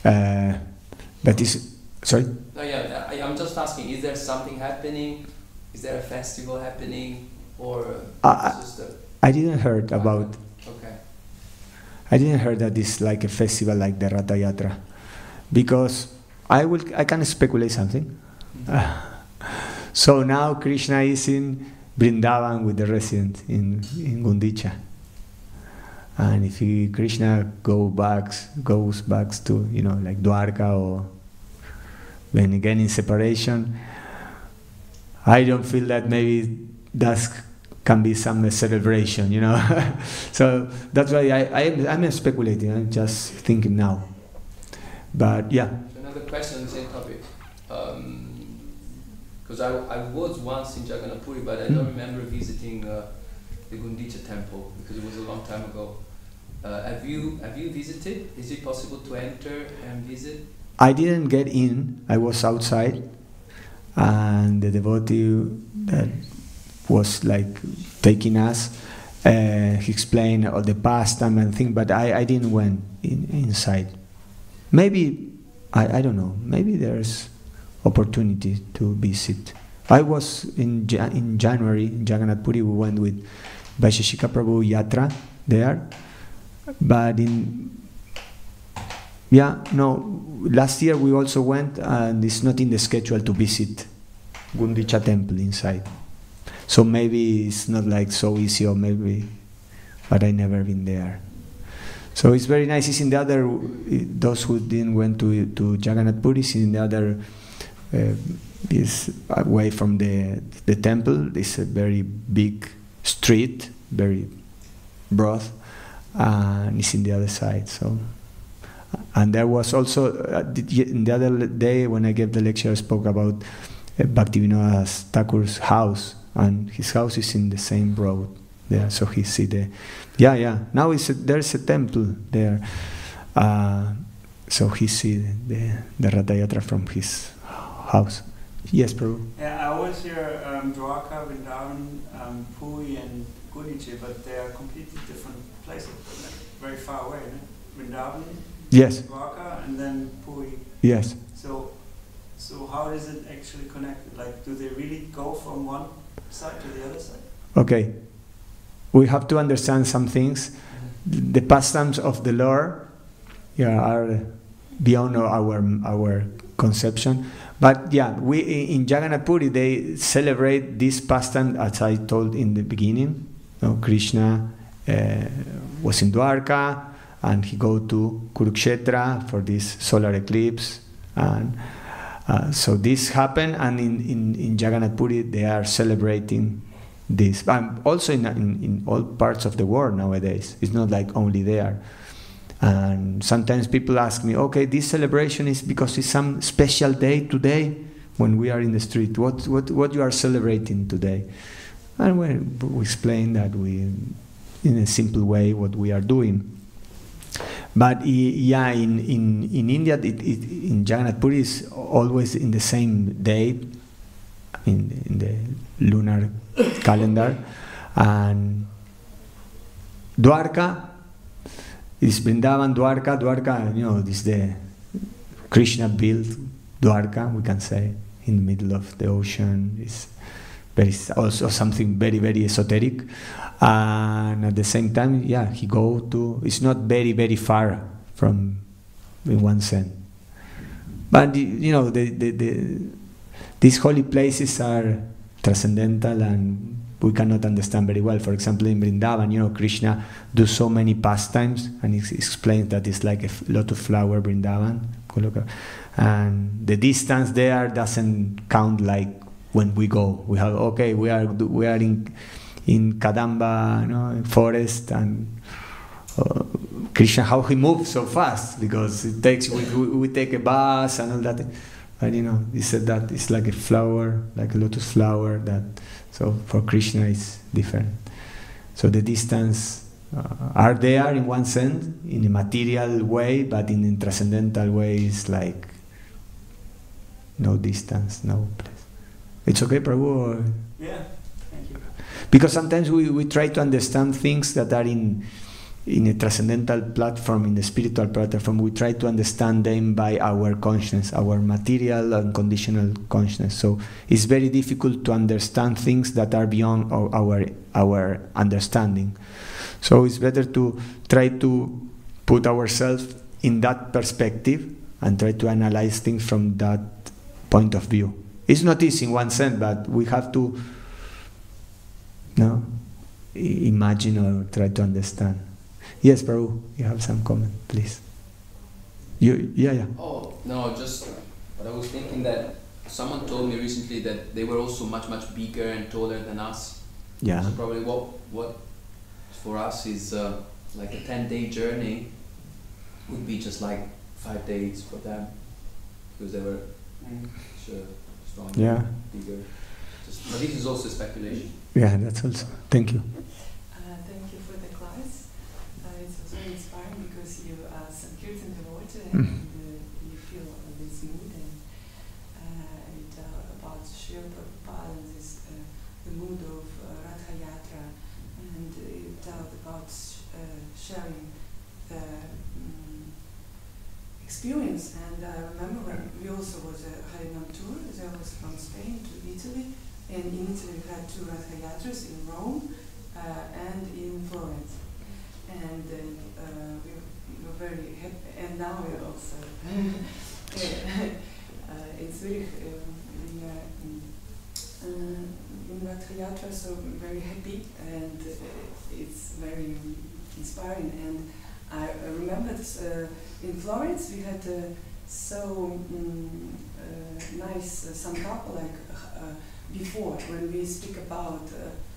B: But is sorry.
D: No, yeah. I'm just asking. Is there something happening? Is there a festival happening, or just
B: I didn't heard about.
D: Okay.
B: I didn't heard that it's like a festival like the Ratha Yatra, because I can speculate something. So now Krishna is in Vrindavan with the residents in Gundicha, and if Krishna goes back to, you know, like Dwarka, or when again in separation, I don't feel that maybe that can be some celebration, you know. So that's why I'm speculating. I'm just thinking now, but yeah.
D: Another question on the same topic. Because I was once in Jagannath Puri, but I don't remember visiting the Gundicha temple because it was a long time ago. Have you visited? Is it possible to enter and visit?
B: I didn't get in. I was outside, and the devotee that was like taking us, he explained all the pastime and thing, but I didn't went inside. Maybe I don't know. Maybe there's opportunity to visit. I was in January in Jagannath Puri. We went with Vaisheshika Prabhu Yatra there, but last year we also went, and it's not in the schedule to visit Gundicha temple inside. So maybe it's not like so easy, or maybe, but I never been there. So it's very nice. It's in the other. Those who didn't went to Jagannath Puri, it's in the other. Is away from the temple. It's a very big street, very broad, and it's in the other side. So, and there was also the other day when I gave the lecture, I spoke about Bhaktivinoda Thakur's house, and his house is in the same road there. So he see the now there's a temple there. So he see the Ratha Yatra from his house. Yes, Prabhu.
C: Yeah, I always hear Dwarka, Vrindavan, Puri and Gundicha, but they are completely different places, like very far away. No? Vrindavan,
B: yes.
C: Dwarka, and then Puri.
B: Yes.
C: So how is it actually connected? Like, do they really go from one side to the other side?
B: Okay. We have to understand some things. The pastimes of the Lord are beyond our conception. But yeah, we in Jagannath Puri they celebrate this pastime as I told in the beginning. Krishna was in Dwarka, and he go to Kurukshetra for this solar eclipse, and so this happened. And in Jagannath Puri they are celebrating this, also in all parts of the world nowadays. It's not like only there. And sometimes people ask me, okay, this celebration is because it's some special day today when we are in the street. What you are celebrating today? And we explain that in a simple way what we are doing. But yeah, in India, in Jagannath Puri is always in the same day, in the lunar calendar. And Dwarka is Vrindavan, Dwarka, you know, this is the Krishna built Dwarka, we can say, in the middle of the ocean. It's also something very, very esoteric. And at the same time, yeah, he go to, it's not very, very far from, in one sense. But, you know, these holy places are transcendental and we cannot understand very well. For example, in Vrindavan, you know, Krishna do so many pastimes, and he explains that it's like a lot of flower, Vrindavan. And the distance there doesn't count like when we go. We have, okay, we are in Kadamba, you know, forest, and Krishna, how he moves so fast, because it takes, we take a bus and all that. But you know, he said that it's like a flower, like a lotus flower, that, so for Krishna it's different. So the distance are there in one sense, in a material way, but in a transcendental way is like no distance, no place. It's okay, Prabhu? Or?
C: Yeah, thank you.
B: Because sometimes we try to understand things that are in a transcendental platform, in the spiritual platform. We try to understand them by our consciousness, our material and conditional consciousness. So it's very difficult to understand things that are beyond our understanding. So it's better to try to put ourselves in that perspective and try to analyze things from that point of view. It's not easy in one sense, but we have to imagine or try to understand. Yes, Prabhu, you have some comment, please. Yeah.
D: Oh, no, just, but I was thinking that someone told me recently that they were also much, much bigger and taller than us.
B: Yeah.
D: So probably what for us is like a 10-day journey would be just like 5 days for them, because they were stronger,
B: yeah,
D: bigger. But this is also speculation.
B: Yeah, that's also. Thank you.
E: Thank you for the class. It was very inspiring because you Sankirtan the water and you feel this mood and about Srila Prabhupada and this the mood of Ratha Yatra, and you talked about sharing the experience. And I remember when we also was a Harinam tour, as I was from Spain to Italy, and in Italy we had 2 Ratha Yatras in Rome and in Florence. And we were very happy, and now we're also in Zurich, we are in Ratha Yatra, so I'm very happy, and it's very inspiring. And I remember this, in Florence we had so nice Sankapa, like before, when we speak about,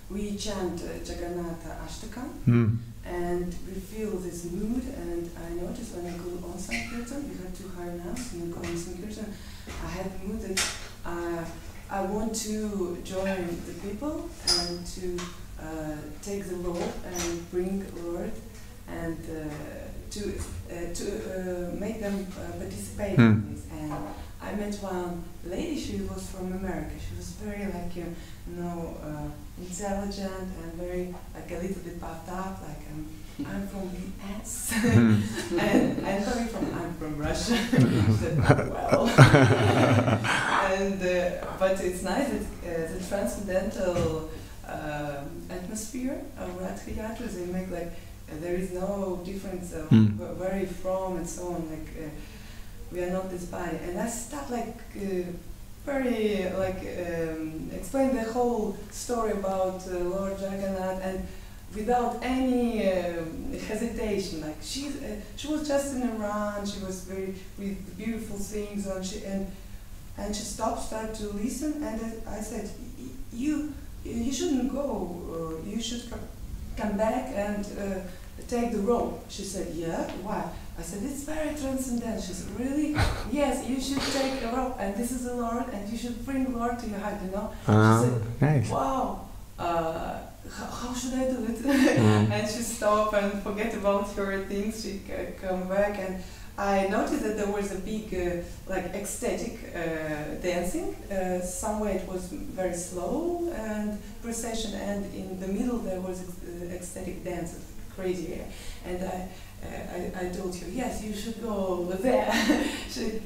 E: we chant Jagannatha Ashtakam, and we feel this mood. And I noticed when I go on Sankirtan, we had 2 Harinams, and I go on Sankirtan, I had the mood that I want to join the people and to take the role and bring Lord, and to make them participate in this. And I met one lady, she was from America. She was very like, intelligent and very like a little bit puffed up, like I'm from the US and I'm from Russia. Said, well. And but it's nice that the transcendental atmosphere of Ratha Yatra, they make like there is no difference of where you're from and so on. Like we are not this body. And I start like very like explain the whole story about Lord Jagannath, and without any hesitation. Like she was just in a run. She was very with beautiful things, and she started to listen. And I said, you shouldn't go. You should come back and take the rope. She said, yeah, why? I said, it's very transcendental. She said, really? Yes, you should take a rope, and this is the Lord, and you should bring the Lord to your heart, you know? She said,
B: nice.
E: wow, how should I do it? And she stopped and forget about her things. She come back, and I noticed that there was a big, like, ecstatic dancing. Somewhere it was very slow and procession, and in the middle there was ecstatic dance, crazy. And I told her, yes, you should go there. she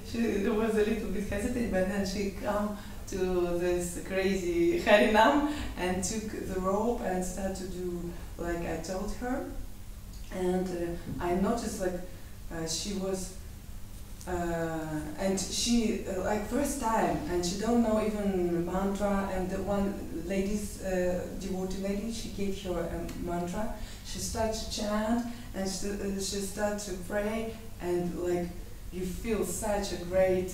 E: was a little bit hesitant, but then she come to this crazy Harinam and took the rope and started to do like I told her. And I noticed like she was, and she like first time, and she don't know even mantra. And the one lady's devotee lady, she gave her a mantra. She started to chant, and she started to pray, and like you feel such a great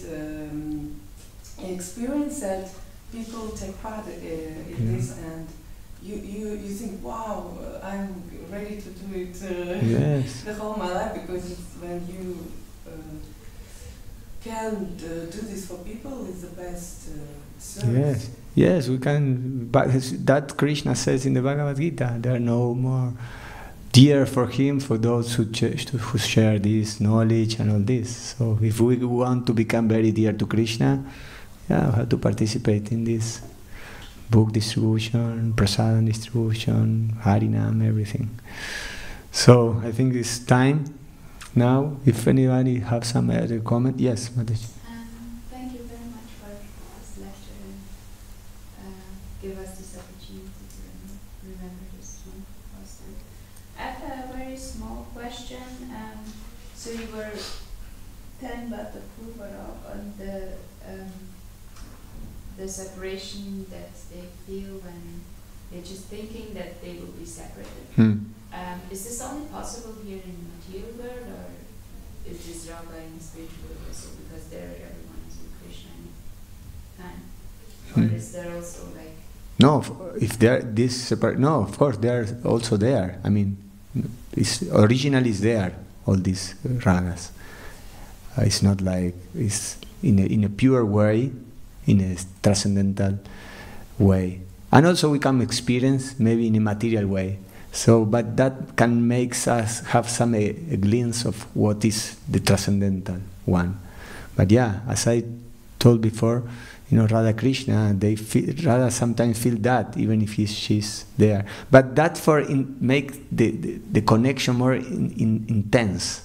E: experience that people take part in this, and you think, wow, I'm ready to do it
B: Yes.
E: the whole my life, because it's when you can do this for people, it's the best service.
B: Yes, we can. But that Krishna says in the Bhagavad Gita, there are no more dear for him for those who share this knowledge and all this. So if we want to become very dear to Krishna, we have to participate in this book distribution, prasadam distribution, Harinam, everything. So I think it's time now. If anybody have some other comment, yes, Mataji.
F: Thank you very much for this lecture and give us this opportunity to remember this one also. I have a very small question. So you were telling about the Premarupa on the separation that they feel when they're just thinking that they will be separated. Is this only possible here in the material world, or is this raga in the spiritual world also, because there everyone is with Krishna anytime? Or is there also like...
B: No, if they're this separate, no, of course they are also there. I mean, originally is there, all these ragas. It's not like, it's in a pure way, in a transcendental way. And also we can experience maybe in a material way. So, but that can make us have some a glimpse of what is the transcendental one. But yeah, as I told before, Radha Krishna, Radha sometimes feel that even if she's there. But that make the connection more intense.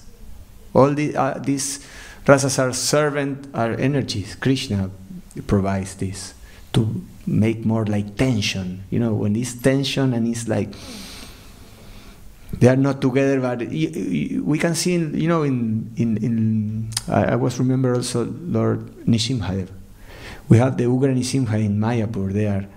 B: All these rasas are servant, are energies. Krishna provides this to make more like tension. When it's tension and it's like they are not together, but we can see, I was remember also Lord Nrsimhadev. We have the Ugra Nrsimha in Mayapur there.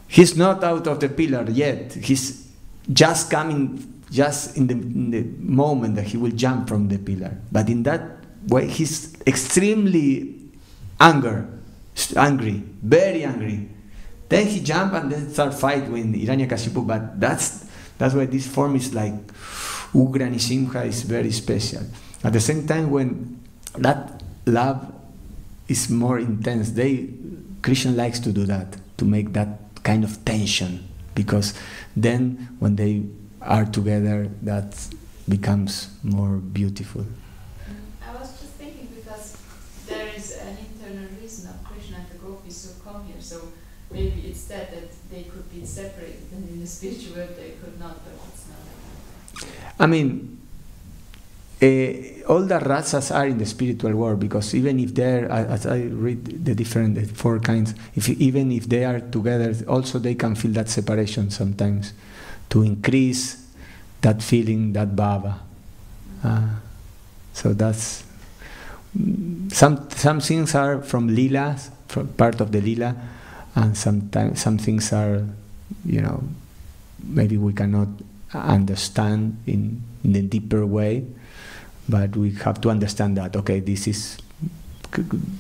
B: He's not out of the pillar yet. He's just coming, just in the moment that he will jump from the pillar. But in that way, he's extremely angry, very angry. Then he jump and then start fight with Hiranyakashipu. But that's why this form is like Ugra Nrsimha is very special. At the same time, when that love is more intense, Krishna likes to do that, to make that kind of tension, because then when they are together, that becomes more beautiful.
F: I was just thinking, because there is an internal reason of Krishna and the gopis who come here, so maybe it's that they could be separated, and in the spiritual world they could not, but it's not like that.
B: I mean, all the rasas are in the spiritual world, because even if they're, as I read the four kinds, even if they are together, also they can feel that separation sometimes, to increase that feeling, that bhava. So that's some things are from Leelas, from part of the Leela, and sometimes some things are, maybe we cannot understand in a deeper way, but we have to understand that, okay, this is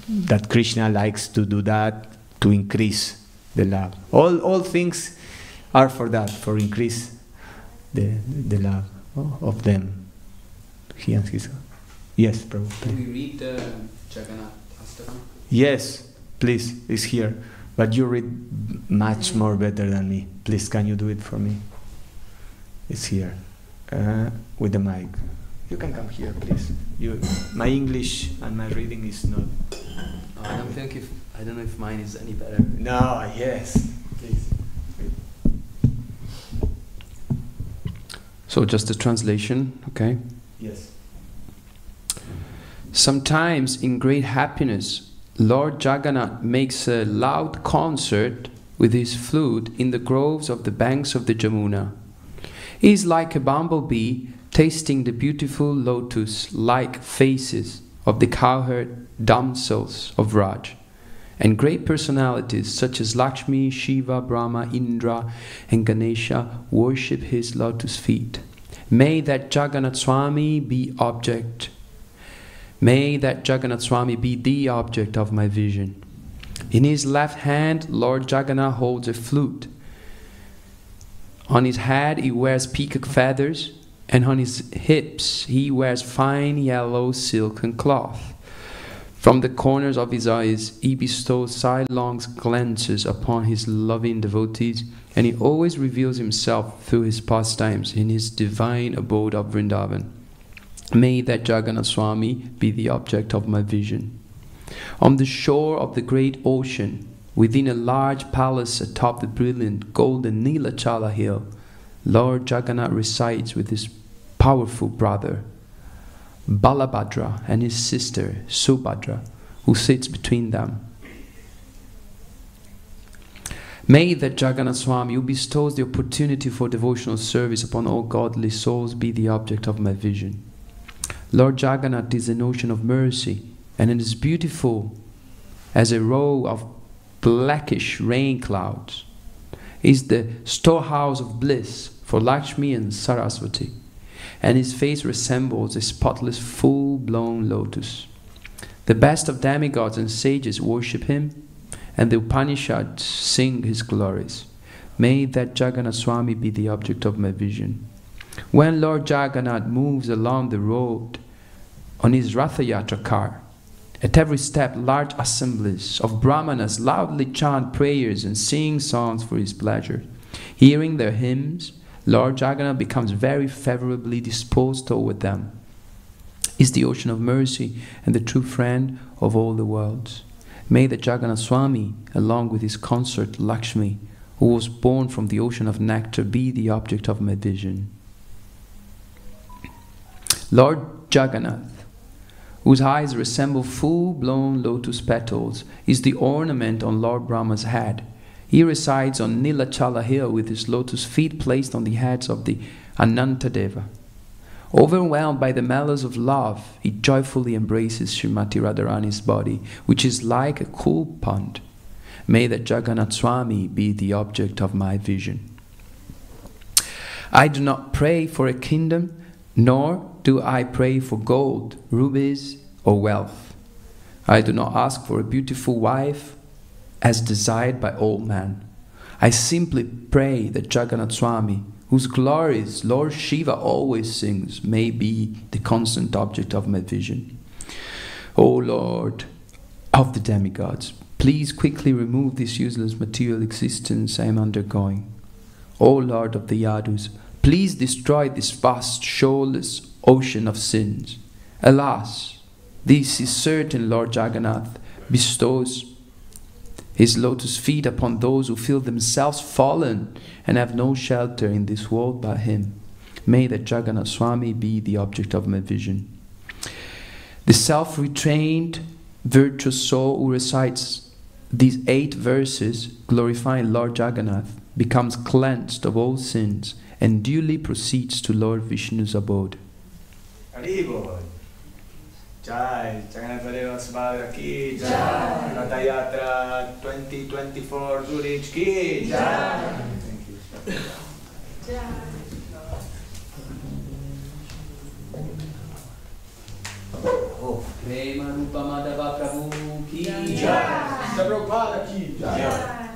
B: that Krishna likes to do that to increase the love. All things are for that, for increase the love of them. He and his. Yes, Prabhu.
D: Can we read the Jagannath Astaka?
B: Yes, please, it's here. But you read much more better than me. Please, can you do it for me? It's here, with the mic. You can come here, please. My English and my reading is not.
D: I don't know if mine is any better.
B: No, yes, please.
D: So just the translation, okay?
B: Yes.
D: Sometimes in great happiness, Lord Jagannath makes a loud concert with his flute in the groves of the banks of the Jamuna. He is like a bumblebee tasting the beautiful lotus-like faces of the cowherd damsels of Raj, and great personalities such as Lakshmi, Shiva, Brahma, Indra, and Ganesha worship his lotus feet. May that Jagannath Swami be object. May that Jagannath Swami be the object of my vision. In his left hand, Lord Jagannath holds a flute. On his head he wears peacock feathers, and on his hips he wears fine yellow silken cloth. From the corners of his eyes he bestows sidelong glances upon his loving devotees, and he always reveals himself through his pastimes in his divine abode of Vrindavan. May that Jagannath Swami be the object of my vision. On the shore of the great ocean, within a large palace atop the brilliant golden Nilachala hill, Lord Jagannath resides with his powerful brother Balabhadra and his sister Subhadra, who sits between them. May that Jagannath Swami, who bestows the opportunity for devotional service upon all godly souls, be the object of my vision. Lord Jagannath is an ocean of mercy, and it is beautiful as a row of blackish rain clouds. He is the storehouse of bliss for Lakshmi and Saraswati, and his face resembles a spotless, full-blown lotus. The best of demigods and sages worship him, and the Upanishads sing his glories. May that Jagannath Swami be the object of my vision. When Lord Jagannath moves along the road on his Ratha Yatra car, at every step large assemblies of Brahmanas loudly chant prayers and sing songs for his pleasure. Hearing their hymns, Lord Jagannath becomes very favorably disposed toward them. He is the ocean of mercy and the true friend of all the worlds. May the Jagannath Swami, along with his consort Lakshmi, who was born from the ocean of nectar, be the object of my vision. Lord Jagannath, whose eyes resemble full-blown lotus petals, is the ornament on Lord Brahma's head. He resides on Nilachala hill with his lotus feet placed on the heads of the Anantadeva. Overwhelmed by the malice of love, he joyfully embraces Srimati Radharani's body, which is like a cool pond. May that Jagannath Swami be the object of my vision. I do not pray for a kingdom, nor do I pray for gold, rubies, or wealth. I do not ask for a beautiful wife as desired by all men. I simply pray that Jagannath Swami, whose glories Lord Shiva always sings, may be the constant object of my vision. O Lord of the demigods, please quickly remove this useless material existence I am undergoing. O Lord of the Yadus, please destroy this vast, shoreless ocean of sins. Alas, this is certain. Lord Jagannath bestows his lotus feet upon those who feel themselves fallen and have no shelter in this world but him. May that Jagannath Swami be the object of my vision. The self-retrained, virtuous soul who recites these 8 verses, glorifying Lord Jagannath, becomes cleansed of all sins and duly proceeds to Lord Vishnu's abode.
B: Haribol. Jai, Jagannath Baladev ki Jai, Ratha Yatra 2024 Zurich ki Jai. Thank you.
D: Premarupa Madhava Prabhu ki
E: Jai.
D: Jai. Prabhupada ki Jai.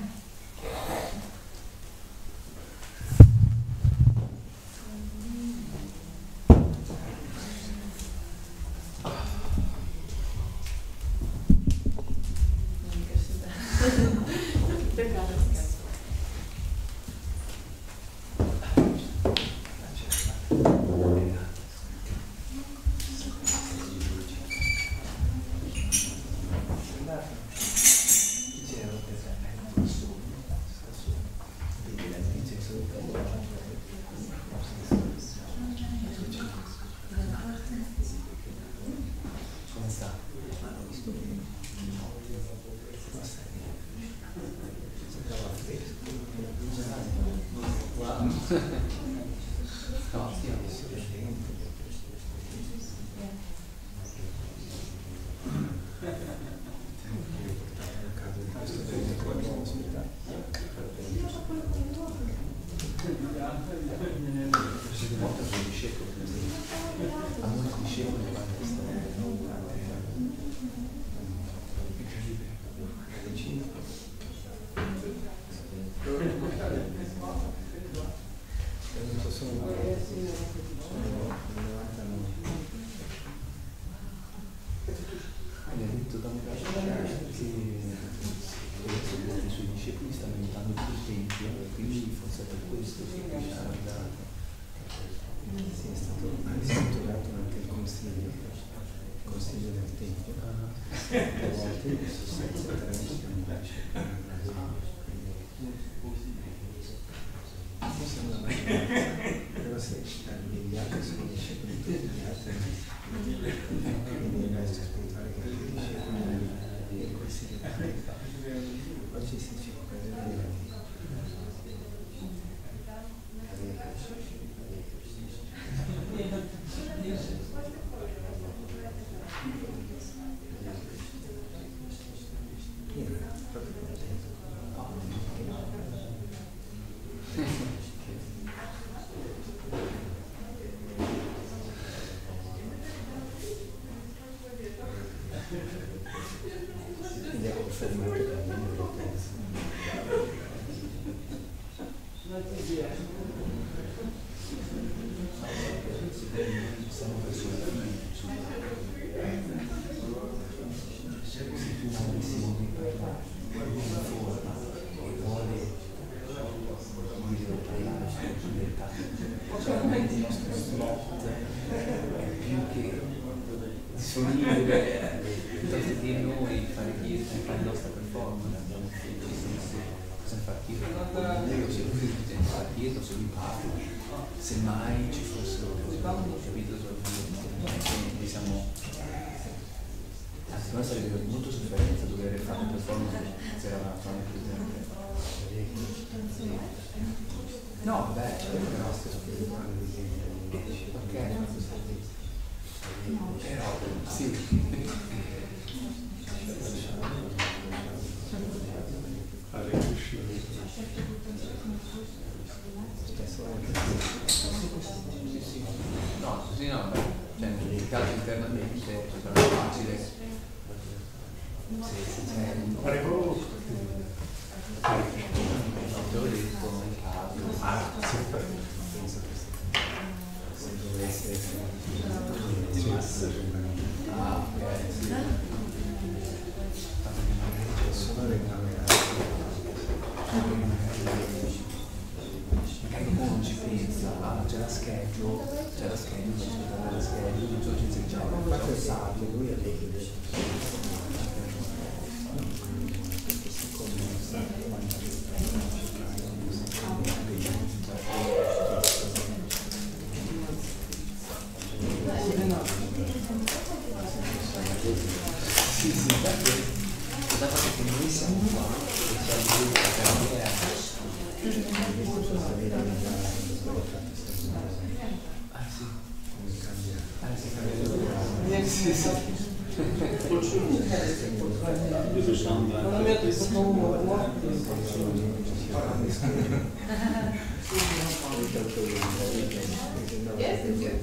E: Yes, it's good.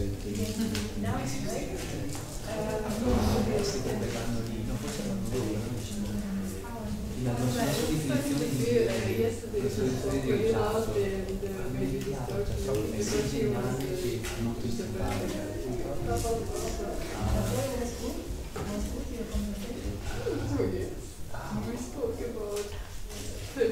E: Now it's great. Yesterday it was really loud and maybe disturbed me because she was we spoke about the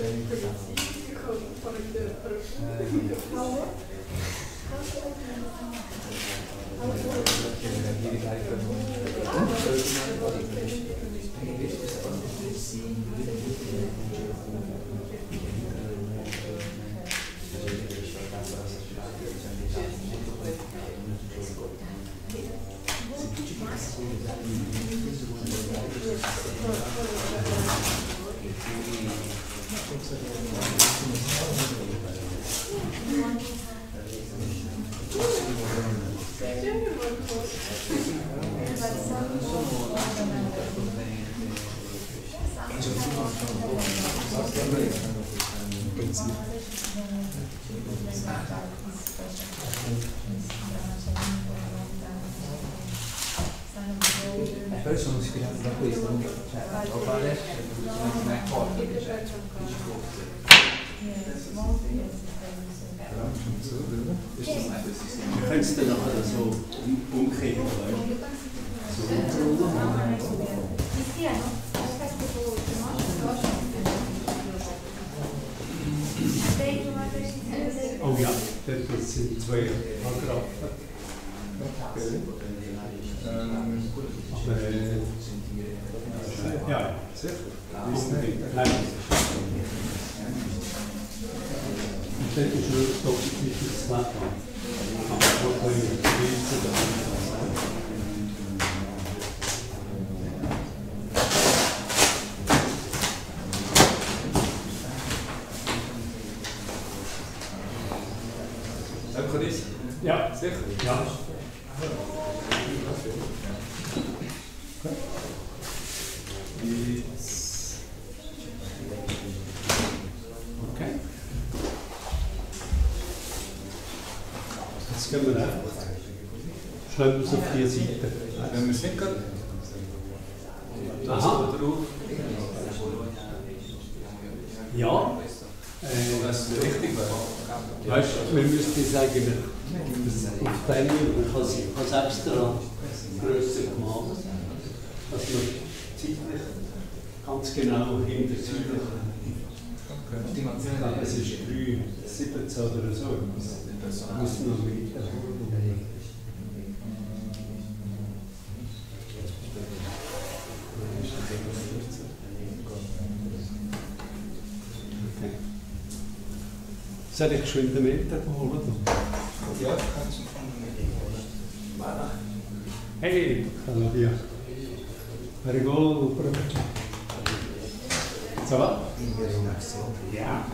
D: Poi sono ispirato da questo, cioè dopo adesso non me ne accorgo che c'è
G: Du kannst dann nachher so umkehren, oh ja, das sind 2 Paragraphen. Ja, sicher. Nein. Und dann ist nur doch nicht das Wetter. Aber ja, sicher. Ja. Okay. Jetzt gehen wir einfach. Schreiben wir es auf die Seite.
H: Wenn wir es nicht gerade.
G: Aha. Ja.
H: Das ist richtig,
G: Weißt du, wir müssten es eigentlich aufteilen. Ich habe es extra grösser gemacht, dass wir zeitlich ganz genau hinter zeitlich. Es ist 3,17 oder so. Das muss noch weiter. Soll ich geschwind den Meter holen?
H: Ja, kannst du.
G: Hey, hallo dir. Rigolo. Ça va? Ja.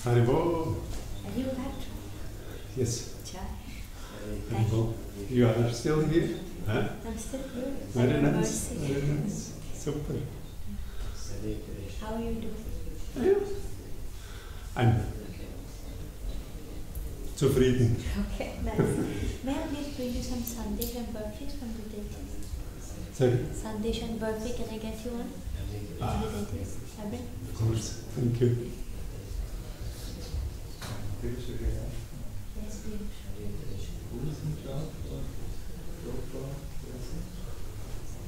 G: Haribo.
F: Are you back?
G: Yes.
F: Chai.
G: Haribo. You are still here? Huh?
F: I'm still here.
G: Very nice.
F: Mercy.
G: Very nice. Super.
F: How are you doing?
G: I'm zufrieden.
F: Okay, nice. May I please bring you some sandesh and burfis from the deities?
G: Sorry?
F: Sandesh and burfi, can I get you one? From the deities? I bring?
G: Of course. Thank you.
F: Yes, please.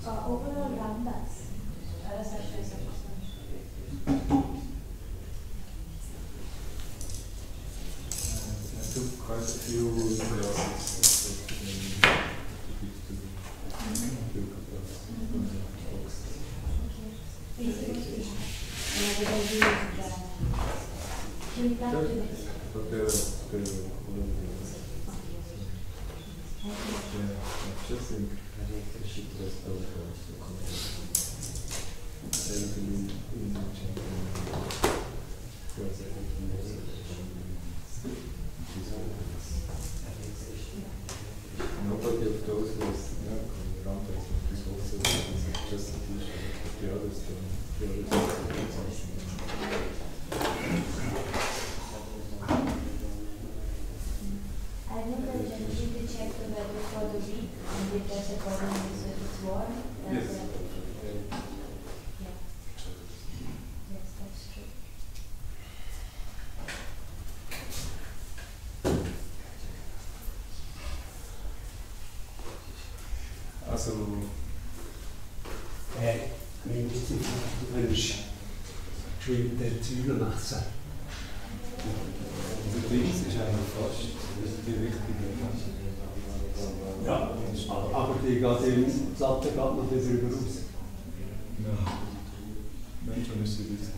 F: Overall Ramdas.
H: I took quite a few classes. Nobody of those was around us. This also just a teacher, but the others
F: I know that generally they check the weather for the week and they test accordingly, so if it's warm, that's
H: Yes.
F: Yeah. Yes, that's true.
H: Also,
G: Mensch, mit der Zwiebelmasse.
H: der Dings ist eigentlich fast die richtige.
G: Ja, aber die Platte geht noch wieder drüber raus.
H: Ja. Menschen müssen wissen.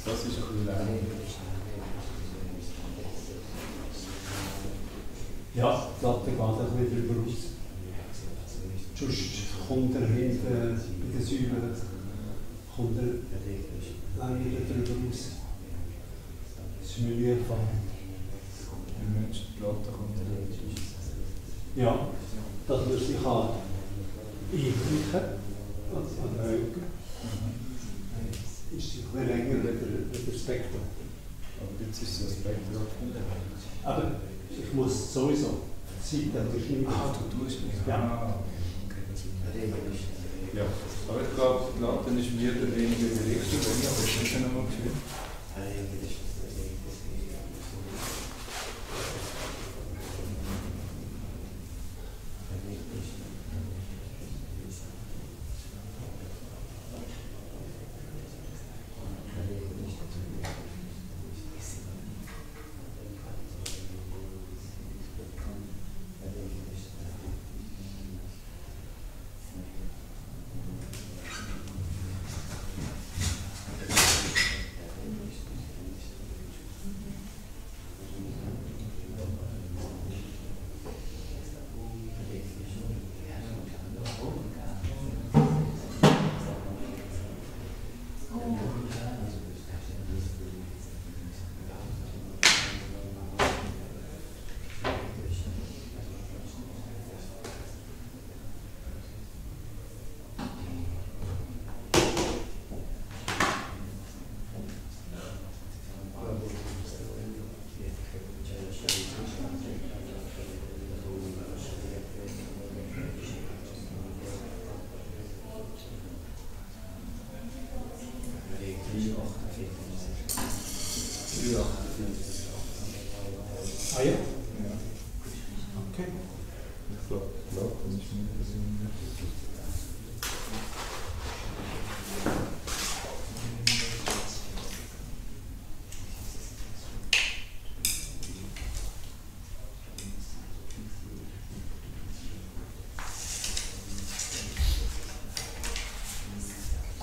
H: Das ist ein bisschen länger.
G: Ja, die Platte geht auch wieder drüber raus. Sonst kommt er hinten bei den Säulen, kommt er länger drüber raus. Das ist mir mühsam.
H: Die Menschen, die Platte kommt
G: Ja, dass man sich eingleichen an den Augen. Ist sie ein bisschen länger wie der Spektrum.
H: Aber jetzt ist das Spektrum.
G: Aber ich muss sowieso die Seite verschneiden.
H: Ah, du tust nicht.
G: Ja.
H: Ja, aber ich glaube, die Platte ist mir der weniger die richtige, aber das ist ja nochmal geschrieben.
G: Ah ja?
H: Ja.
G: Okay.
H: Ich glaube, Platte ist mir persönlich.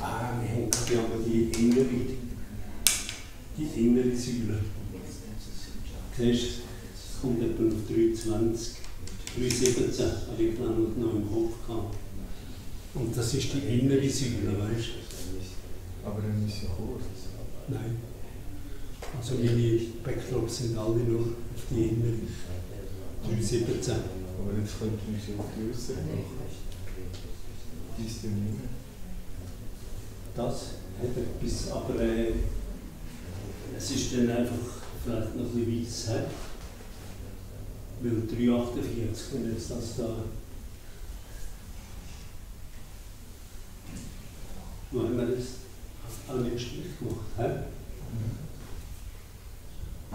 G: Wir haben gerade aber die innere Säule. Siehst du, es kommt etwa auf 3,20, 3,17, habe ich dann noch im Kopf gehabt. Und das ist die innere Säule, weißt du?
H: Aber dann ist ja kurz.
G: Nein. Also meine Backdrops sind alle nur auf die inneren 317.
H: Aber jetzt könnte man so auf die äußeren machen. Die ist ja nicht mehr.
G: Das hat etwas, aber es ist dann einfach vielleicht noch ein bisschen weiss. Weil 348, wenn jetzt das da. Wo haben wir das auch nicht schlecht gemacht?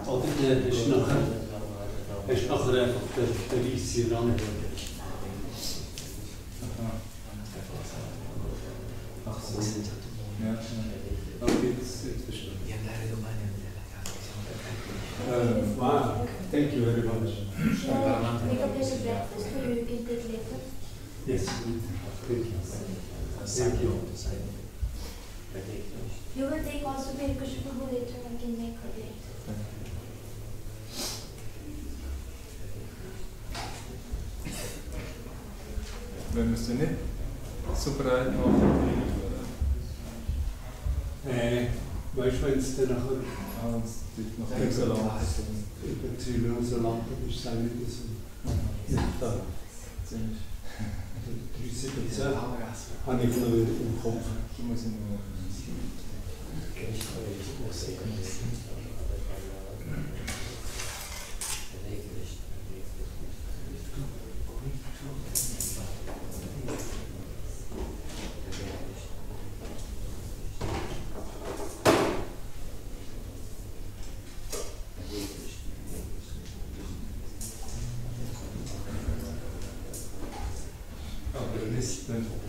G: Oder hast du nachher einfach den weißen Rand?
H: Ach so. Ja. Okay, jetzt verstehe ich. Wow, thank you very much.
F: Make a place of breakfast or you can take later?
G: Yes, thank you. Thank you.
F: You will take also Perikushpugu later, I can make a plate.
H: Wenn wir es dann nicht so breit machen,
G: weißt du, wenn es dann nachher
H: nach dem Salat
G: über die Säule rauslandet, ist es eigentlich nicht so. Da. 317 habe ich noch im Kopf.
H: Du musst ihn nur.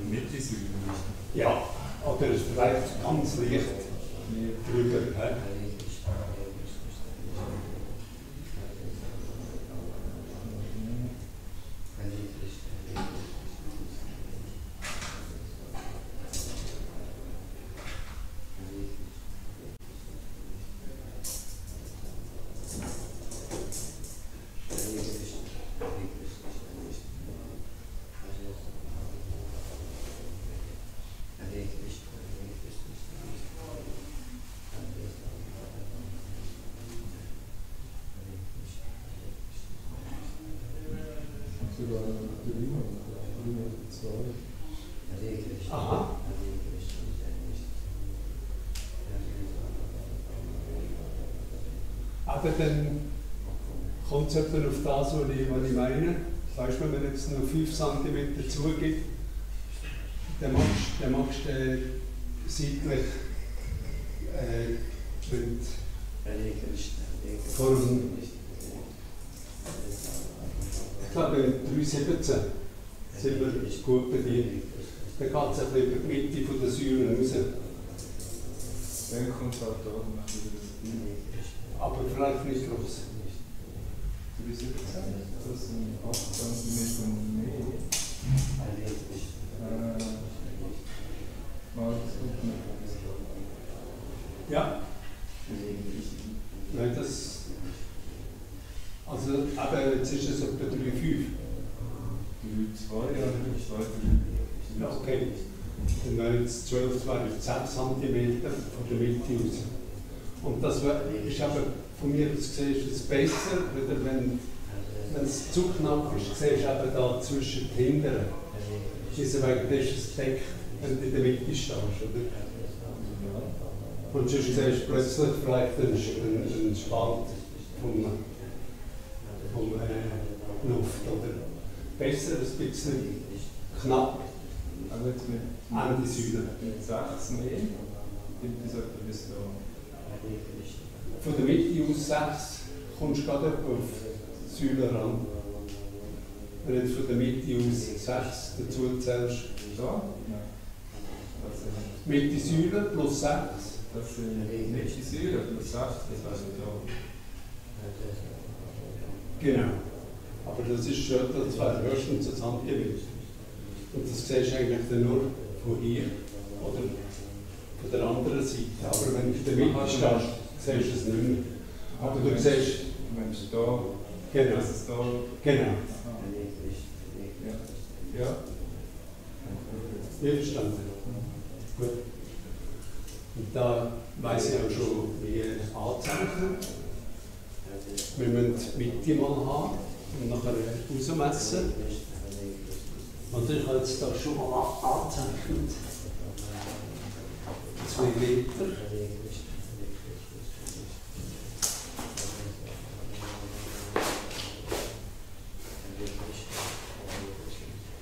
H: Mit die Säule.
G: Ja, oder es bleibt ganz leicht drüber. Aha. Aber dann kommt es etwa auf das, was ich meine. Weißt du, wenn man jetzt noch 5 cm zugibt, dann machst du seitlich vor dem, ich glaube 317 sind wir gut bedient. Dann geht es ein bisschen über die Mitte der Säulen raus.
H: Dann kommt es halt da und macht wieder das.
G: Aber vielleicht nicht groß.
H: 317, das sind 8 cm mehr. Mal das kommt noch.
G: Ja. Nein, das. Also, aber jetzt ist es etwa 3,5.
H: 3,2, ja, 3,2.
G: Ja, okay. Dann wären jetzt 12, 6 cm von der Mitte aus. Und das ist aber von mir aus gesehen ist es besser, wenn es zu knapp ist, siehst du eben da zwischen den Hinteren. Deswegen ist es deckt, wenn du in der Mitte stehst, oder? Und sonst siehst du plötzlich vielleicht einen Spalt vom Luft, oder? Besser, ein bisschen knapp.
H: Aber jetzt mit
G: Ende Säule.
H: Mit 6 mehr gibt es etwa bis da.
G: Von der Mitte aus 6 kommst du gerade etwa auf die Säule ran. Wenn du jetzt von der Mitte aus 6 dazu zählst.
H: Da? Nein.
G: Mitte Säule plus 6.
H: Das sind nicht die Säule plus 6, das heißt da.
G: Genau. Aber das ist schon, das wäre höchstens ein Zentimeter. Und das siehst du eigentlich dann nur von hier oder von der anderen Seite. Aber wenn du in der Mitte stehst, siehst du es nicht mehr. Aber du siehst.
H: Wenn du da.
G: Genau.
H: Das ist da.
G: Genau.
H: Ja. Ja.
G: Einverstanden. Gut. da weiss ich auch schon, wie anzeichnen. Wir müssen die Mitte mal haben und nachher rausmessen. Und ich habe jetzt da schon mal angezeichnet. 2 Meter.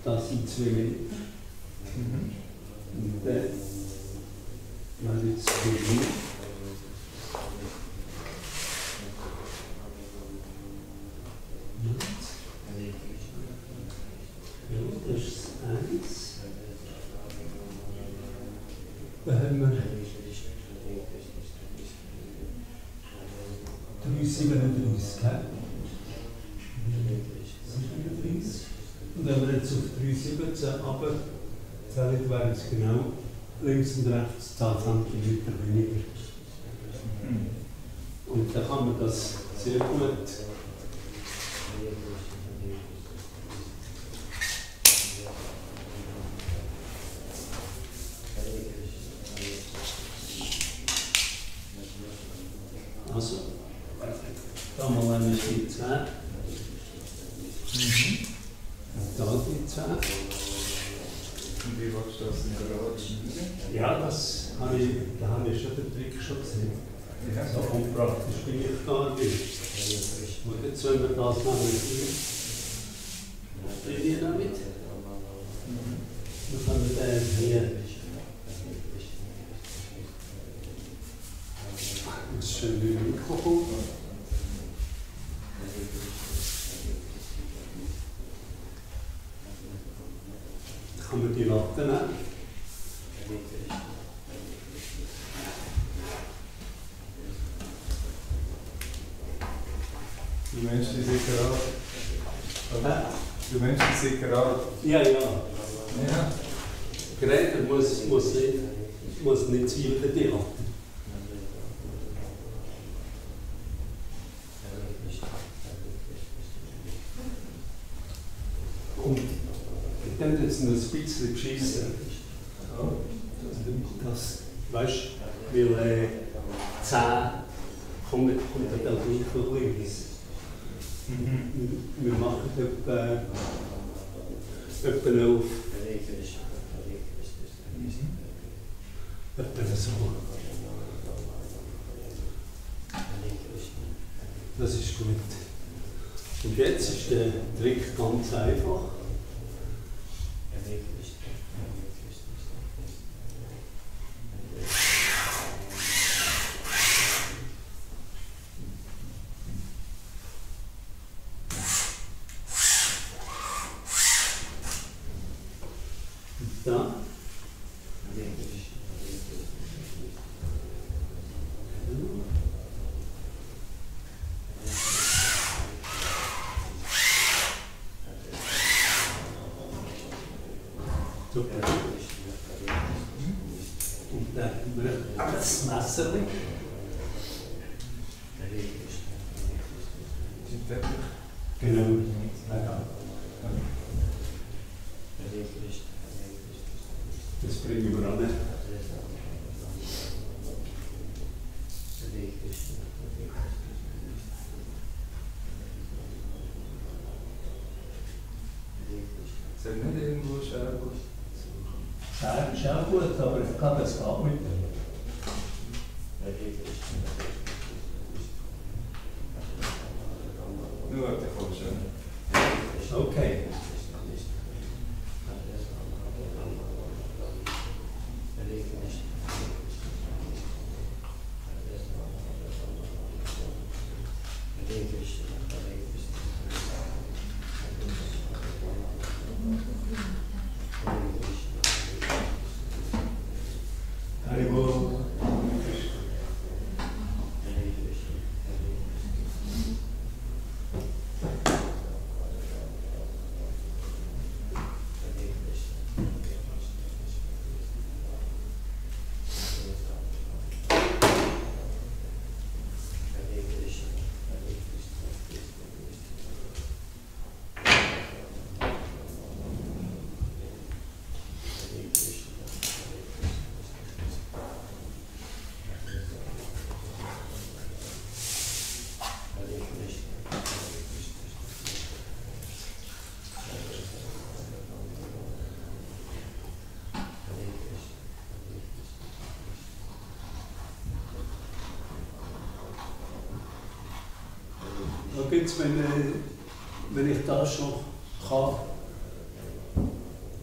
G: Das sind 2 Meter. Und dann werde ich jetzt probieren. Ja, das ist 1. Da haben wir 337, gell? 37. Und wenn wir jetzt auf 317 runterzählen, wären es genau links und rechts 10 cm weniger. Und dann kann man das sehr gut also, da mal eine die 10. Und da die 10.
H: Und wie willst du das in der Garage?
G: Ja, da habe ich schon den Trick schon gesehen. So unpraktisch bin ich gar nicht. Und jetzt sollen wir das noch nicht hier damit. Dann können wir den hier. Das ist schön wie ein Mikrofon. Dann kann man die Latte nehmen.
H: Du meinst die separat? Du meinst die separat?
G: Ja, ja.
H: Ja.
G: Geräte muss nicht sein über die Latte. Und ich könnte jetzt noch ein bisschen beschissen. Das, weißt du, weil 10 kommt dann gleich von links. Wir machen etwa 11. Etwa so. Das ist gut. Und jetzt ist der Trick ganz einfach. Da. Super. Und dann haben wir das Messer. Genau. Das bringen wir an.
H: Soll nicht irgendwo Scherben?
G: Scherben ist auch gut, aber ich kann das auch mit.
H: Nur, der kommt schon.
G: Okay. jetzt, wenn ich das schon kann.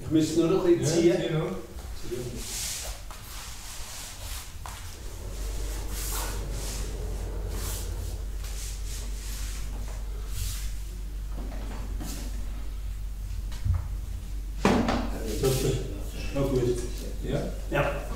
G: Ich müsste nur noch ein bisschen ziehen.
H: Ja, genau.
G: Super. Na gut.
H: Ja.
G: Ja.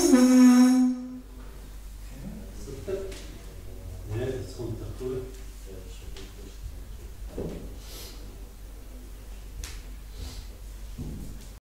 G: Hare